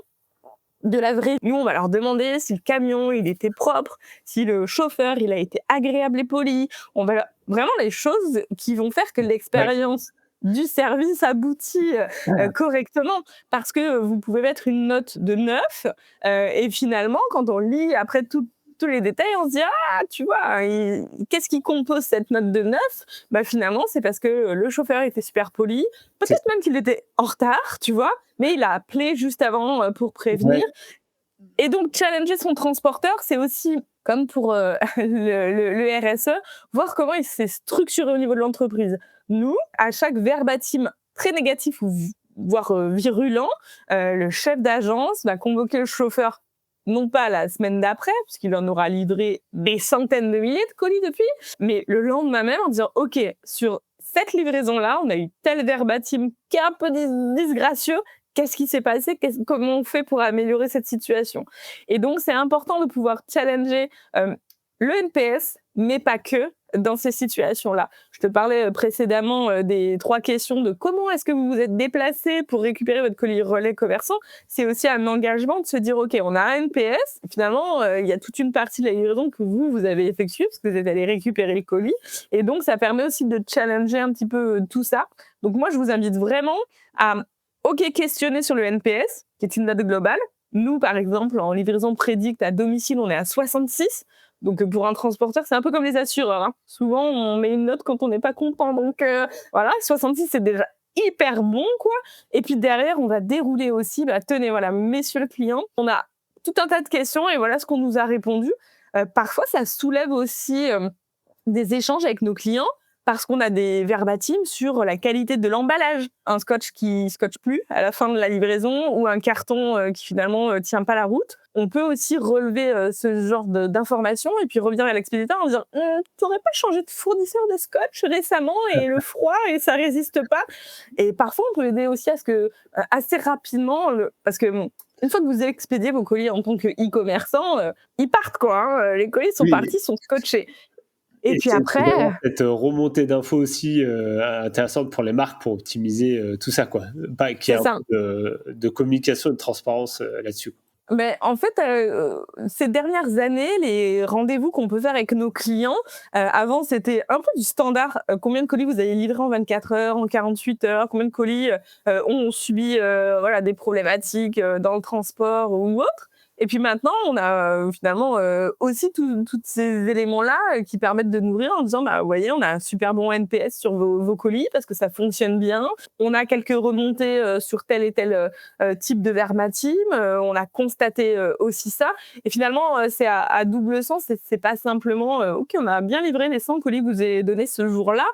de la vraie. Nous, on va leur demander si le camion, il était propre, si le chauffeur, il a été agréable et poli. Vraiment les choses qui vont faire que l'expérience du service aboutit correctement. Parce que vous pouvez mettre une note de 9 et finalement, quand on lit après tous les détails, on se dit « Ah, tu vois, qu'est-ce qui compose cette note de 9 ?» Finalement, c'est parce que le chauffeur était super poli, peut-être même qu'il était en retard, tu vois, mais il a appelé juste avant pour prévenir. Et donc, challenger son transporteur, c'est aussi, comme pour le RSE, voir comment il s'est structuré au niveau de l'entreprise. Nous, à chaque verbatim très négatif ou voire virulent, le chef d'agence va convoquer le chauffeur non pas la semaine d'après, puisqu'il en aura livré des centaines de milliers de colis depuis, mais le lendemain même en disant « Ok, sur cette livraison-là, on a eu tel verbatim qui est un peu disgracieux, qu'est-ce qui s'est passé, comment on fait pour améliorer cette situation ?» Et donc, c'est important de pouvoir challenger le NPS, mais pas que, dans ces situations-là. Je te parlais précédemment des 3 questions de comment est-ce que vous vous êtes déplacé pour récupérer votre colis relais commerçant. C'est aussi un engagement de se dire, OK, on a un NPS. Finalement, il y a toute une partie de la livraison que vous avez effectuée parce que vous êtes allé récupérer le colis. Et donc, ça permet aussi de challenger un petit peu tout ça. Donc, moi, je vous invite vraiment à, OK, questionner sur le NPS, qui est une note globale. Nous, par exemple, en livraison prédicte à domicile, on est à 66. Donc, pour un transporteur, c'est un peu comme les assureurs. Hein. Souvent, on met une note quand on n'est pas content. Donc, voilà, 66, c'est déjà hyper bon, quoi. Et puis, derrière, on va dérouler aussi. Tenez, voilà, messieurs le client, on a tout un tas de questions et voilà ce qu'on nous a répondu. Parfois, ça soulève aussi des échanges avec nos clients parce qu'on a des verbatims sur la qualité de l'emballage. Un scotch qui scotche plus à la fin de la livraison ou un carton qui finalement tient pas la route. On peut aussi relever ce genre d'informations et puis revenir à l'expéditeur en disant t'aurais pas changé de fournisseur de scotch récemment et le froid et ça résiste pas. Et parfois on peut aider aussi à ce que assez rapidement parce que une fois que vous expédiez vos colis en tant que e-commerçant, ils partent quoi. Hein, les colis sont partis, sont scotchés. Et puis après, cette remontée d'infos aussi intéressante pour les marques pour optimiser tout ça, quoi. Qu'il y ait un peu de communication et de transparence là-dessus. Mais en fait, ces dernières années, les rendez-vous qu'on peut faire avec nos clients, avant c'était un peu du standard. Combien de colis vous avez livré en 24 heures, en 48 heures, combien de colis ont subi des problématiques dans le transport ou autre. Et puis maintenant, on a finalement aussi tous ces éléments-là qui permettent de nourrir en disant, vous voyez, on a un super bon NPS sur vos colis parce que ça fonctionne bien. On a quelques remontées sur tel et tel type de verbatim. On a constaté aussi ça. Et finalement, c'est à double sens. C'est pas simplement, OK, on a bien livré les 100 colis que vous avez donnés ce jour-là.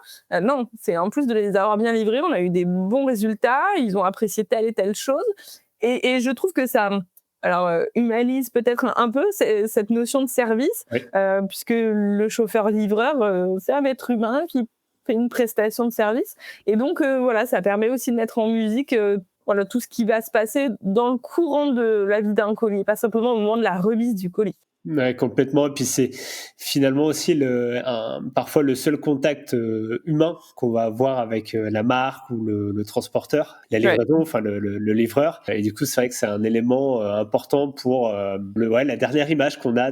Non, c'est en plus de les avoir bien livrés, on a eu des bons résultats. Ils ont apprécié telle et telle chose. Et je trouve que ça humanise peut-être un peu cette notion de service, puisque le chauffeur-livreur, c'est un être humain qui fait une prestation de service. Et donc, ça permet aussi de mettre en musique tout ce qui va se passer dans le courant de la vie d'un colis, pas simplement au moment de la remise du colis. Ouais, complètement. Et puis c'est finalement aussi parfois le seul contact humain qu'on va avoir avec la marque ou le transporteur, la Ouais. livraison, enfin le livreur. Et du coup, c'est vrai que c'est un élément important pour la dernière image qu'on a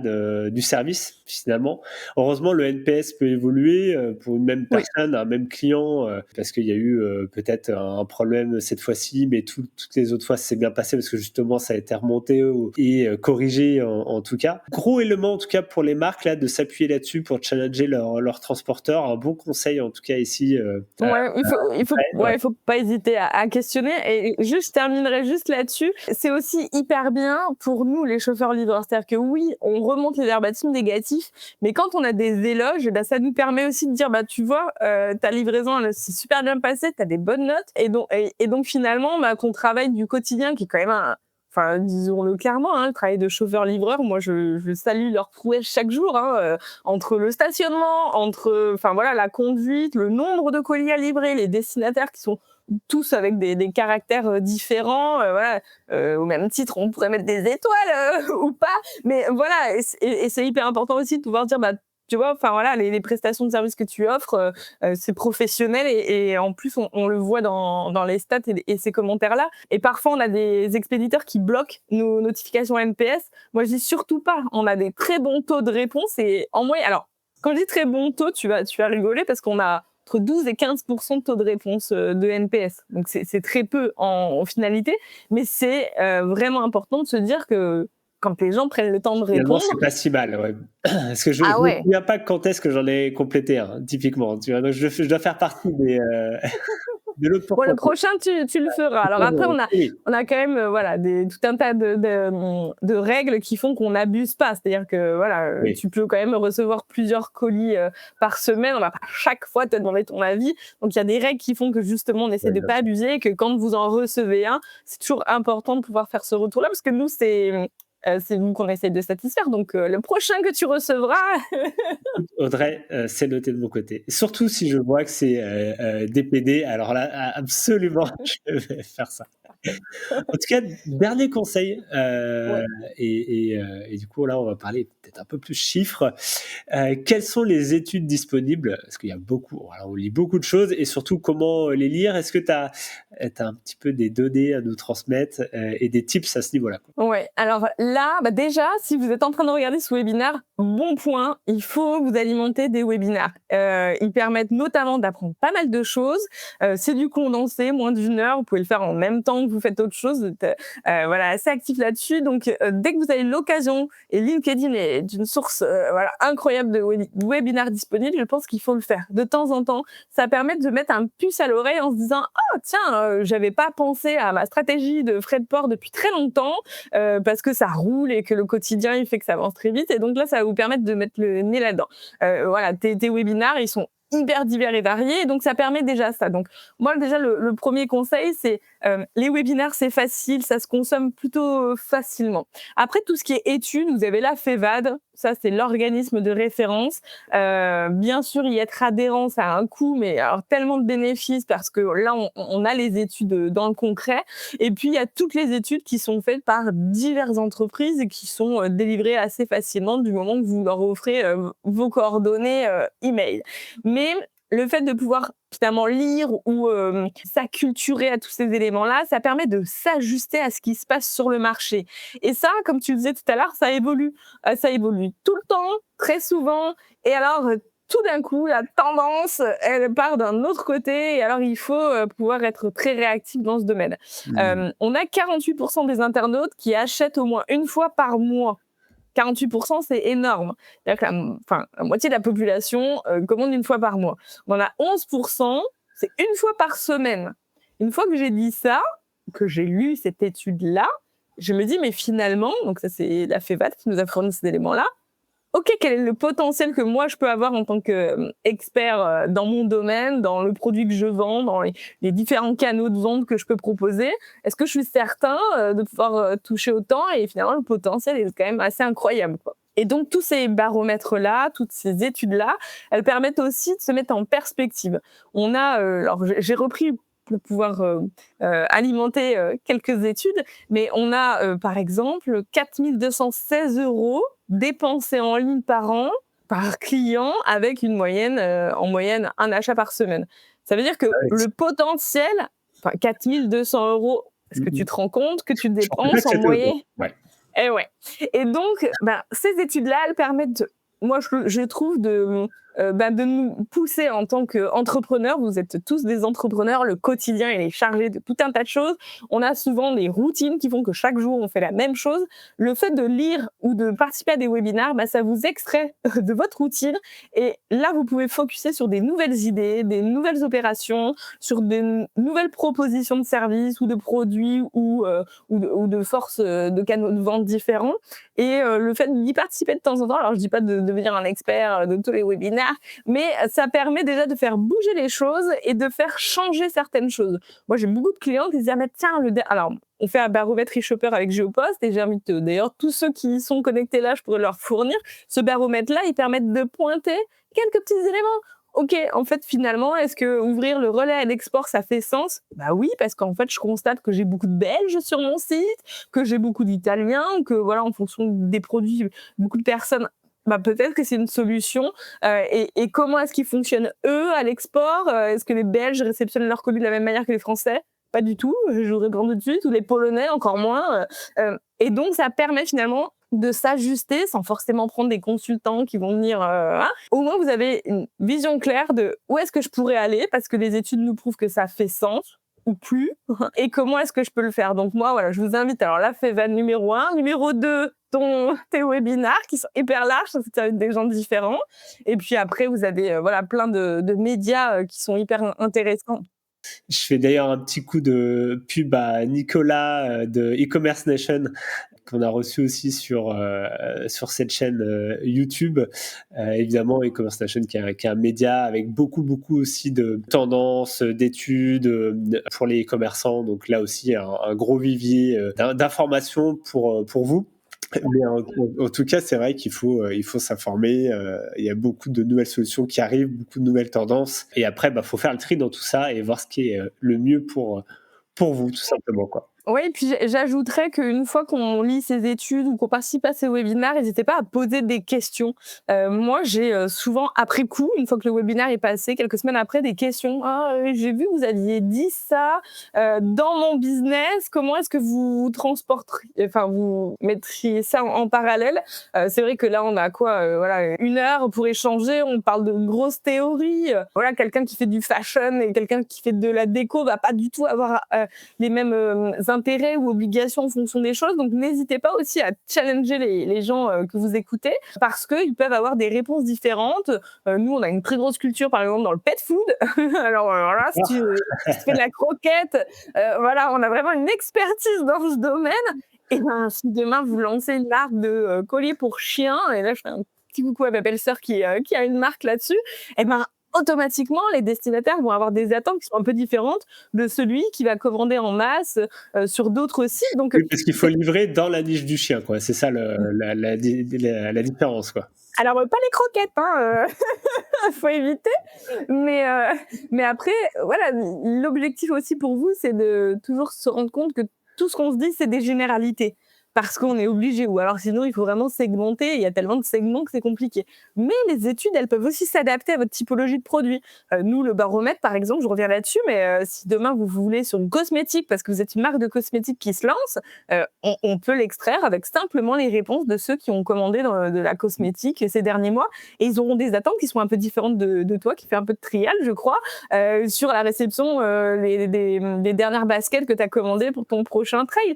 du service finalement. Heureusement, le NPS peut évoluer pour une même Oui. personne, un même client, parce qu'il y a eu peut-être un problème cette fois-ci, mais toutes les autres fois, c'est bien passé parce que justement, ça a été remonté et corrigé en tout cas. Gros élément en tout cas pour les marques là de s'appuyer là-dessus pour challenger leurs transporteurs. Un bon conseil en tout cas ici. Ouais, Ouais, il faut pas hésiter à questionner. Et juste, je terminerai juste là-dessus. C'est aussi hyper bien pour nous, les chauffeurs-livreurs. C'est-à-dire que oui, on remonte les verbatim négatifs, mais quand on a des éloges, bah, ça nous permet aussi de dire, bah, tu vois, ta livraison, elle s'est super bien passée, t'as des bonnes notes. Et donc finalement, bah, qu'on travaille du quotidien, qui est quand même enfin, disons-le clairement, hein, le travail de chauffeur-livreur, moi, je salue leur prouesse chaque jour, hein, entre le stationnement, enfin voilà, la conduite, le nombre de colis à livrer, les destinataires qui sont tous avec des caractères différents, voilà. Au même titre, on pourrait mettre des étoiles ou pas, mais voilà, et c'est hyper important aussi de pouvoir dire, bah, tu vois, enfin voilà, les prestations de services que tu offres, c'est professionnel, et en plus on le voit dans les stats et ces commentaires-là. Et parfois on a des expéditeurs qui bloquent nos notifications NPS. Moi je dis surtout pas. On a des très bons taux de réponse, et en moyenne. Alors quand je dis très bons taux, tu vas rigoler, parce qu'on a entre 12 et 15% de taux de réponse de NPS. Donc c'est très peu en finalité, mais c'est vraiment important de se dire que quand les gens prennent le temps de finalement, répondre. c'est pas si mal, ouais. Parce que je Ah me ouais. souviens pas quand est-ce que j'en ai complété un, typiquement, tu vois? Donc je dois faire partie de l'autre Bon, le pourcentage. prochain, tu le feras. Alors après, Oui, on a quand même, voilà, tout un tas de règles qui font qu'on n'abuse pas. C'est-à-dire que, voilà, oui, tu peux quand même recevoir plusieurs colis par semaine. On va pas chaque fois te demander ton avis. Donc, il y a des règles qui font que, justement, on essaie ouais, de bien pas sûr. abuser, que quand vous en recevez un, c'est toujours important de pouvoir faire ce retour-là, parce que nous, c'est nous qu'on essaie de satisfaire. Donc, le prochain que tu recevras. Audrey, c'est noté de mon côté. Surtout si je vois que c'est DPD, alors là, absolument, je vais faire ça. En tout cas, dernier conseil, Ouais. et du coup, là, on va parler peut-être un peu plus chiffres. Quelles sont les études disponibles? Parce qu'il y a beaucoup, voilà, on lit beaucoup de choses, et surtout comment les lire? Est-ce que tu as un petit peu des données à nous transmettre et des tips à ce niveau-là, quoi? Ouais, alors là, bah déjà, si vous êtes en train de regarder ce webinaire, bon point, il faut vous alimenter des webinaires. Ils permettent notamment d'apprendre pas mal de choses. C'est du condensé, moins d'une heure. Vous pouvez le faire en même temps que vous faites autre chose. Vous êtes, voilà, assez actif là-dessus. Donc, dès que vous avez l'occasion, et LinkedIn est une source voilà, incroyable de webinaires disponibles, je pense qu'il faut le faire. De temps en temps, ça permet de mettre un puce à l'oreille en se disant « Oh, tiens, j'avais pas pensé à ma stratégie de frais de port depuis très longtemps. » Parce que ça roule et que le quotidien, il fait que ça avance très vite. Et donc là, ça va vous permettre de mettre le nez là-dedans. Voilà, tes webinaires, ils sont hyper divers et variés, et donc ça permet déjà ça. Donc moi, déjà, le premier conseil, c'est les webinaires, c'est facile, ça se consomme plutôt facilement. Après, tout ce qui est études, vous avez la FEVAD, ça, c'est l'organisme de référence. Bien sûr, y être adhérent, ça a un coût, mais alors tellement de bénéfices, parce que là, on a les études dans le concret. Et puis, il y a toutes les études qui sont faites par diverses entreprises et qui sont délivrées assez facilement du moment que vous leur offrez vos coordonnées email. Mais le fait de pouvoir finalement lire ou s'acculturer à tous ces éléments-là, ça permet de s'ajuster à ce qui se passe sur le marché. Et ça, comme tu le disais tout à l'heure, ça évolue. Ça évolue tout le temps, très souvent. Et alors, tout d'un coup, la tendance, elle part d'un autre côté, et alors il faut pouvoir être très réactif dans ce domaine. Mmh. On a 48% des internautes qui achètent au moins une fois par mois. 48%, c'est énorme. C'est-à-dire que la moitié de la population commande une fois par mois. On en a 11%, c'est une fois par semaine. Une fois que j'ai dit ça, que j'ai lu cette étude-là, je me dis, mais finalement, donc ça c'est la FEVAD qui nous a fourni ces éléments-là, OK, quel est le potentiel que moi je peux avoir en tant qu'expert dans mon domaine, dans le produit que je vends, dans les différents canaux de vente que je peux proposer? Est-ce que je suis certain de pouvoir toucher autant? Et finalement, le potentiel est quand même assez incroyable, quoi. Et donc, tous ces baromètres-là, toutes ces études-là, elles permettent aussi de se mettre en perspective. On a, alors j'ai repris de pouvoir alimenter quelques études. Mais on a, par exemple, 4 216 € dépensés en ligne par an, par client, avec une moyenne, en moyenne, un achat par semaine. Ça veut dire que Ouais, le potentiel, enfin 4 200 €, est-ce que tu te rends compte que tu je pensais pas dépenses que en c'était autant. moyenne? Ouais. Et ouais. Et donc, ces études-là, elles permettent, moi, je trouve, de nous pousser en tant qu'entrepreneurs. Vous êtes tous des entrepreneurs. Le quotidien, il est chargé de tout un tas de choses. On a souvent des routines qui font que chaque jour, on fait la même chose. Le fait de lire ou de participer à des webinaires, ça vous extrait de votre routine. Et là, vous pouvez focuser sur des nouvelles idées, des nouvelles opérations, sur des nouvelles propositions de services ou de produits ou de forces de canaux de vente différents. Et le fait d'y participer de temps en temps, alors je dis pas de devenir un expert de tous les webinaires, mais ça permet déjà de faire bouger les choses et de faire changer certaines choses. Moi, j'ai beaucoup de clients qui se disent ah mais tiens alors on fait un baromètre e-shopper avec Géopost et j'invite d'ailleurs tous ceux qui sont connectés là, je pourrais leur fournir ce baromètre-là. Il permet de pointer quelques petits éléments. Ok, en fait, finalement, est-ce que ouvrir le relais à l'export, ça fait sens? Bah oui, parce qu'en fait, je constate que j'ai beaucoup de Belges sur mon site, que j'ai beaucoup d'Italiens, que voilà, en fonction des produits, beaucoup de personnes. Peut-être que c'est une solution. Et comment est-ce qu'ils fonctionnent eux à l'export? Est-ce que les Belges réceptionnent leurs colis de la même manière que les Français? Pas du tout. Je vous réponds tout de suite. Ou les Polonais encore moins. Et donc, ça permet finalement de s'ajuster sans forcément prendre des consultants qui vont venir. Au moins, vous avez une vision claire de où est-ce que je pourrais aller parce que les études nous prouvent que ça fait sens ou plus et comment est-ce que je peux le faire. Donc moi, voilà, je vous invite. Alors là, Fevan numéro 1, numéro 2, tes webinaires qui sont hyper larges, c'est avec des gens différents. Et puis après, vous avez plein de médias qui sont hyper intéressants. Je fais d'ailleurs un petit coup de pub à Nicolas de e-commerce Nation qu'on a reçu aussi sur cette chaîne YouTube. Évidemment, e-commerce Nation qui est un média avec beaucoup aussi de tendances, d'études pour les e-commerçants. Donc là aussi, un gros vivier d'informations pour vous. Mais en tout cas, c'est vrai il faut s'informer. Il y a beaucoup de nouvelles solutions qui arrivent, beaucoup de nouvelles tendances. Et après, faut faire le tri dans tout ça et voir ce qui est le mieux pour vous, tout simplement, quoi. Oui, puis j'ajouterais qu'une fois qu'on lit ces études ou qu'on participe à ces webinaires, n'hésitez pas à poser des questions. Moi, j'ai souvent, après coup, une fois que le webinaire est passé, quelques semaines après, des questions. « Ah, j'ai vu que vous aviez dit ça dans mon business. Comment est-ce que vous vous mettriez ça en parallèle ?» C'est vrai que là, on a une heure pour échanger. On parle de grosses théories. Quelqu'un qui fait du fashion et quelqu'un qui fait de la déco va pas du tout avoir les mêmes intérêts ou obligations en fonction des choses. Donc, n'hésitez pas aussi à challenger les gens que vous écoutez parce qu'ils peuvent avoir des réponses différentes. Nous, on a une très grosse culture, par exemple, dans le pet food. Alors, si tu fais de la croquette, on a vraiment une expertise dans ce domaine. Et si demain, vous lancez une marque de collier pour chiens, et là, je fais un petit coucou à ma belle-sœur qui a une marque là-dessus, automatiquement, les destinataires vont avoir des attentes qui sont un peu différentes de celui qui va commander en masse sur d'autres sites. Donc, oui, parce qu'il faut livrer dans la niche du chien, quoi. C'est ça la différence, quoi. Alors, pas les croquettes, faut éviter. Mais après, l'objectif aussi pour vous, c'est de toujours se rendre compte que tout ce qu'on se dit, c'est des généralités. Parce qu'on est obligé, ou alors sinon il faut vraiment segmenter, il y a tellement de segments que c'est compliqué. Mais les études, elles peuvent aussi s'adapter à votre typologie de produit. Nous, le baromètre, par exemple, je reviens là-dessus, mais si demain vous voulez sur une cosmétique, parce que vous êtes une marque de cosmétique qui se lance, on peut l'extraire avec simplement les réponses de ceux qui ont commandé de la cosmétique ces derniers mois, et ils auront des attentes qui sont un peu différentes de toi, qui fait un peu de trial, je crois, sur la réception des dernières baskets que tu as commandées pour ton prochain trail.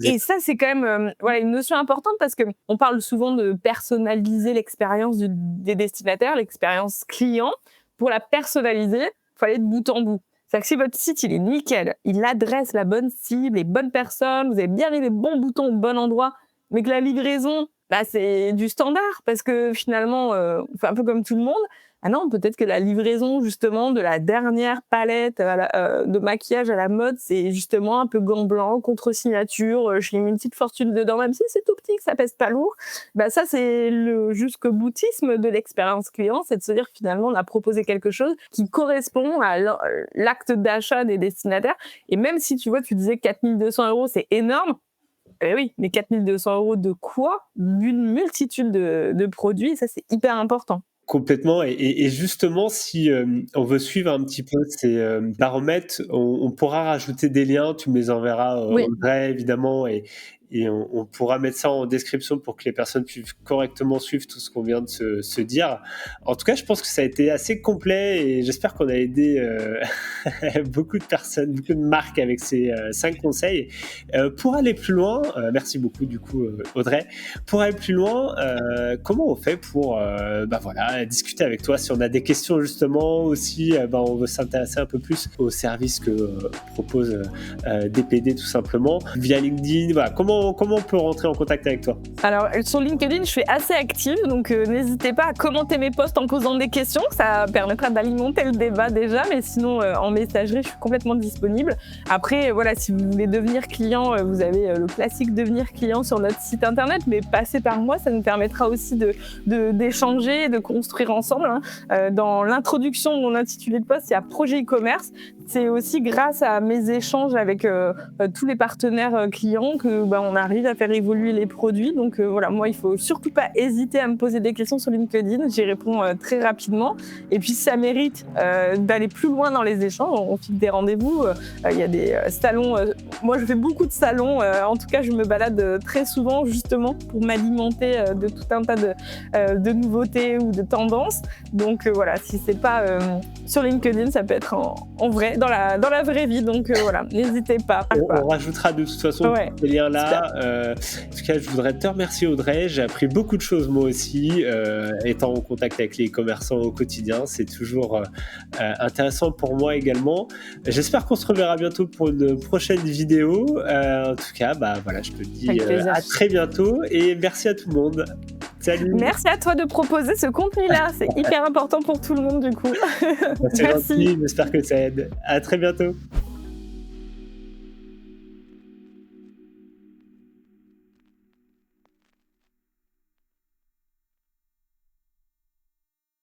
Et ça, c'est quand même une notion importante parce que on parle souvent de personnaliser l'expérience des destinataires, l'expérience client. Pour la personnaliser, il faut aller de bout en bout. C'est-à-dire que si votre site, il est nickel, il adresse la bonne cible, les bonnes personnes, vous avez bien mis les bons boutons au bon endroit, mais que la livraison, c'est du standard parce que finalement, on fait un peu comme tout le monde, Ah non, peut-être que la livraison justement de la dernière palette de maquillage à la mode, c'est justement un peu gant blanc, contre-signature, je mis une petite fortune dedans, même si c'est tout petit, que ça pèse pas lourd. Bah ça, c'est le jusqu'au boutisme de l'expérience client, c'est de se dire que finalement, on a proposé quelque chose qui correspond à l'acte d'achat des destinataires. Et même si tu vois, tu disais 4 200 €, c'est énorme. Eh oui, mais 4 200 € de quoi? D'une multitude de produits, et ça, c'est hyper important. Complètement et justement si, on veut suivre un petit peu ces, baromètres, on pourra rajouter des liens, tu me les enverras, Oui. en vrai évidemment et on pourra mettre ça en description pour que les personnes puissent correctement suivre tout ce qu'on vient de se dire. En tout cas, je pense que ça a été assez complet et j'espère qu'on a aidé, beaucoup de personnes, beaucoup de marques avec ces, 5 conseils. Pour aller plus loin, merci beaucoup du coup, Audrey. Pour aller plus loin, comment on fait pour, voilà, discuter avec toi? Si on a des questions justement aussi, on veut s'intéresser un peu plus aux services que, propose, DPD tout simplement. Via LinkedIn, voilà, comment on peut rentrer en contact avec toi? Alors, sur LinkedIn, je suis assez active, donc n'hésitez pas à commenter mes posts en posant des questions, ça permettra d'alimenter le débat déjà, mais sinon, en messagerie, je suis complètement disponible. Après, voilà, si vous voulez devenir client, vous avez le classique devenir client sur notre site internet, mais passez par moi, ça nous permettra aussi d'échanger, de construire ensemble, hein. Dans l'introduction de mon intitulé de poste, il y a projet e-commerce. C'est aussi grâce à mes échanges avec tous les partenaires clients que on arrive à faire évoluer les produits. Donc voilà, moi, il faut surtout pas hésiter à me poser des questions sur LinkedIn. J'y réponds très rapidement. Et puis, si ça mérite d'aller plus loin dans les échanges, on fixe des rendez-vous. Il y a des salons. Moi, je fais beaucoup de salons. En tout cas, je me balade très souvent justement pour m'alimenter de tout un tas de nouveautés ou de tendances. Donc voilà, si c'est pas sur LinkedIn, ça peut être en vrai, dans la vraie vie. Donc voilà, n'hésitez pas. On rajoutera de toute façon ces liens-là. En tout cas, je voudrais te remercier Audrey. J'ai appris beaucoup de choses moi aussi, étant en contact avec les commerçants au quotidien. C'est toujours intéressant pour moi également. J'espère qu'on se reverra bientôt pour une prochaine vidéo. En tout cas, voilà, je te dis à très bientôt et merci à tout le monde. Salut. Merci à toi de proposer ce contenu-là. C'est hyper important pour tout le monde du coup. C'est Merci. gentil, j'espère que ça aide. À très bientôt.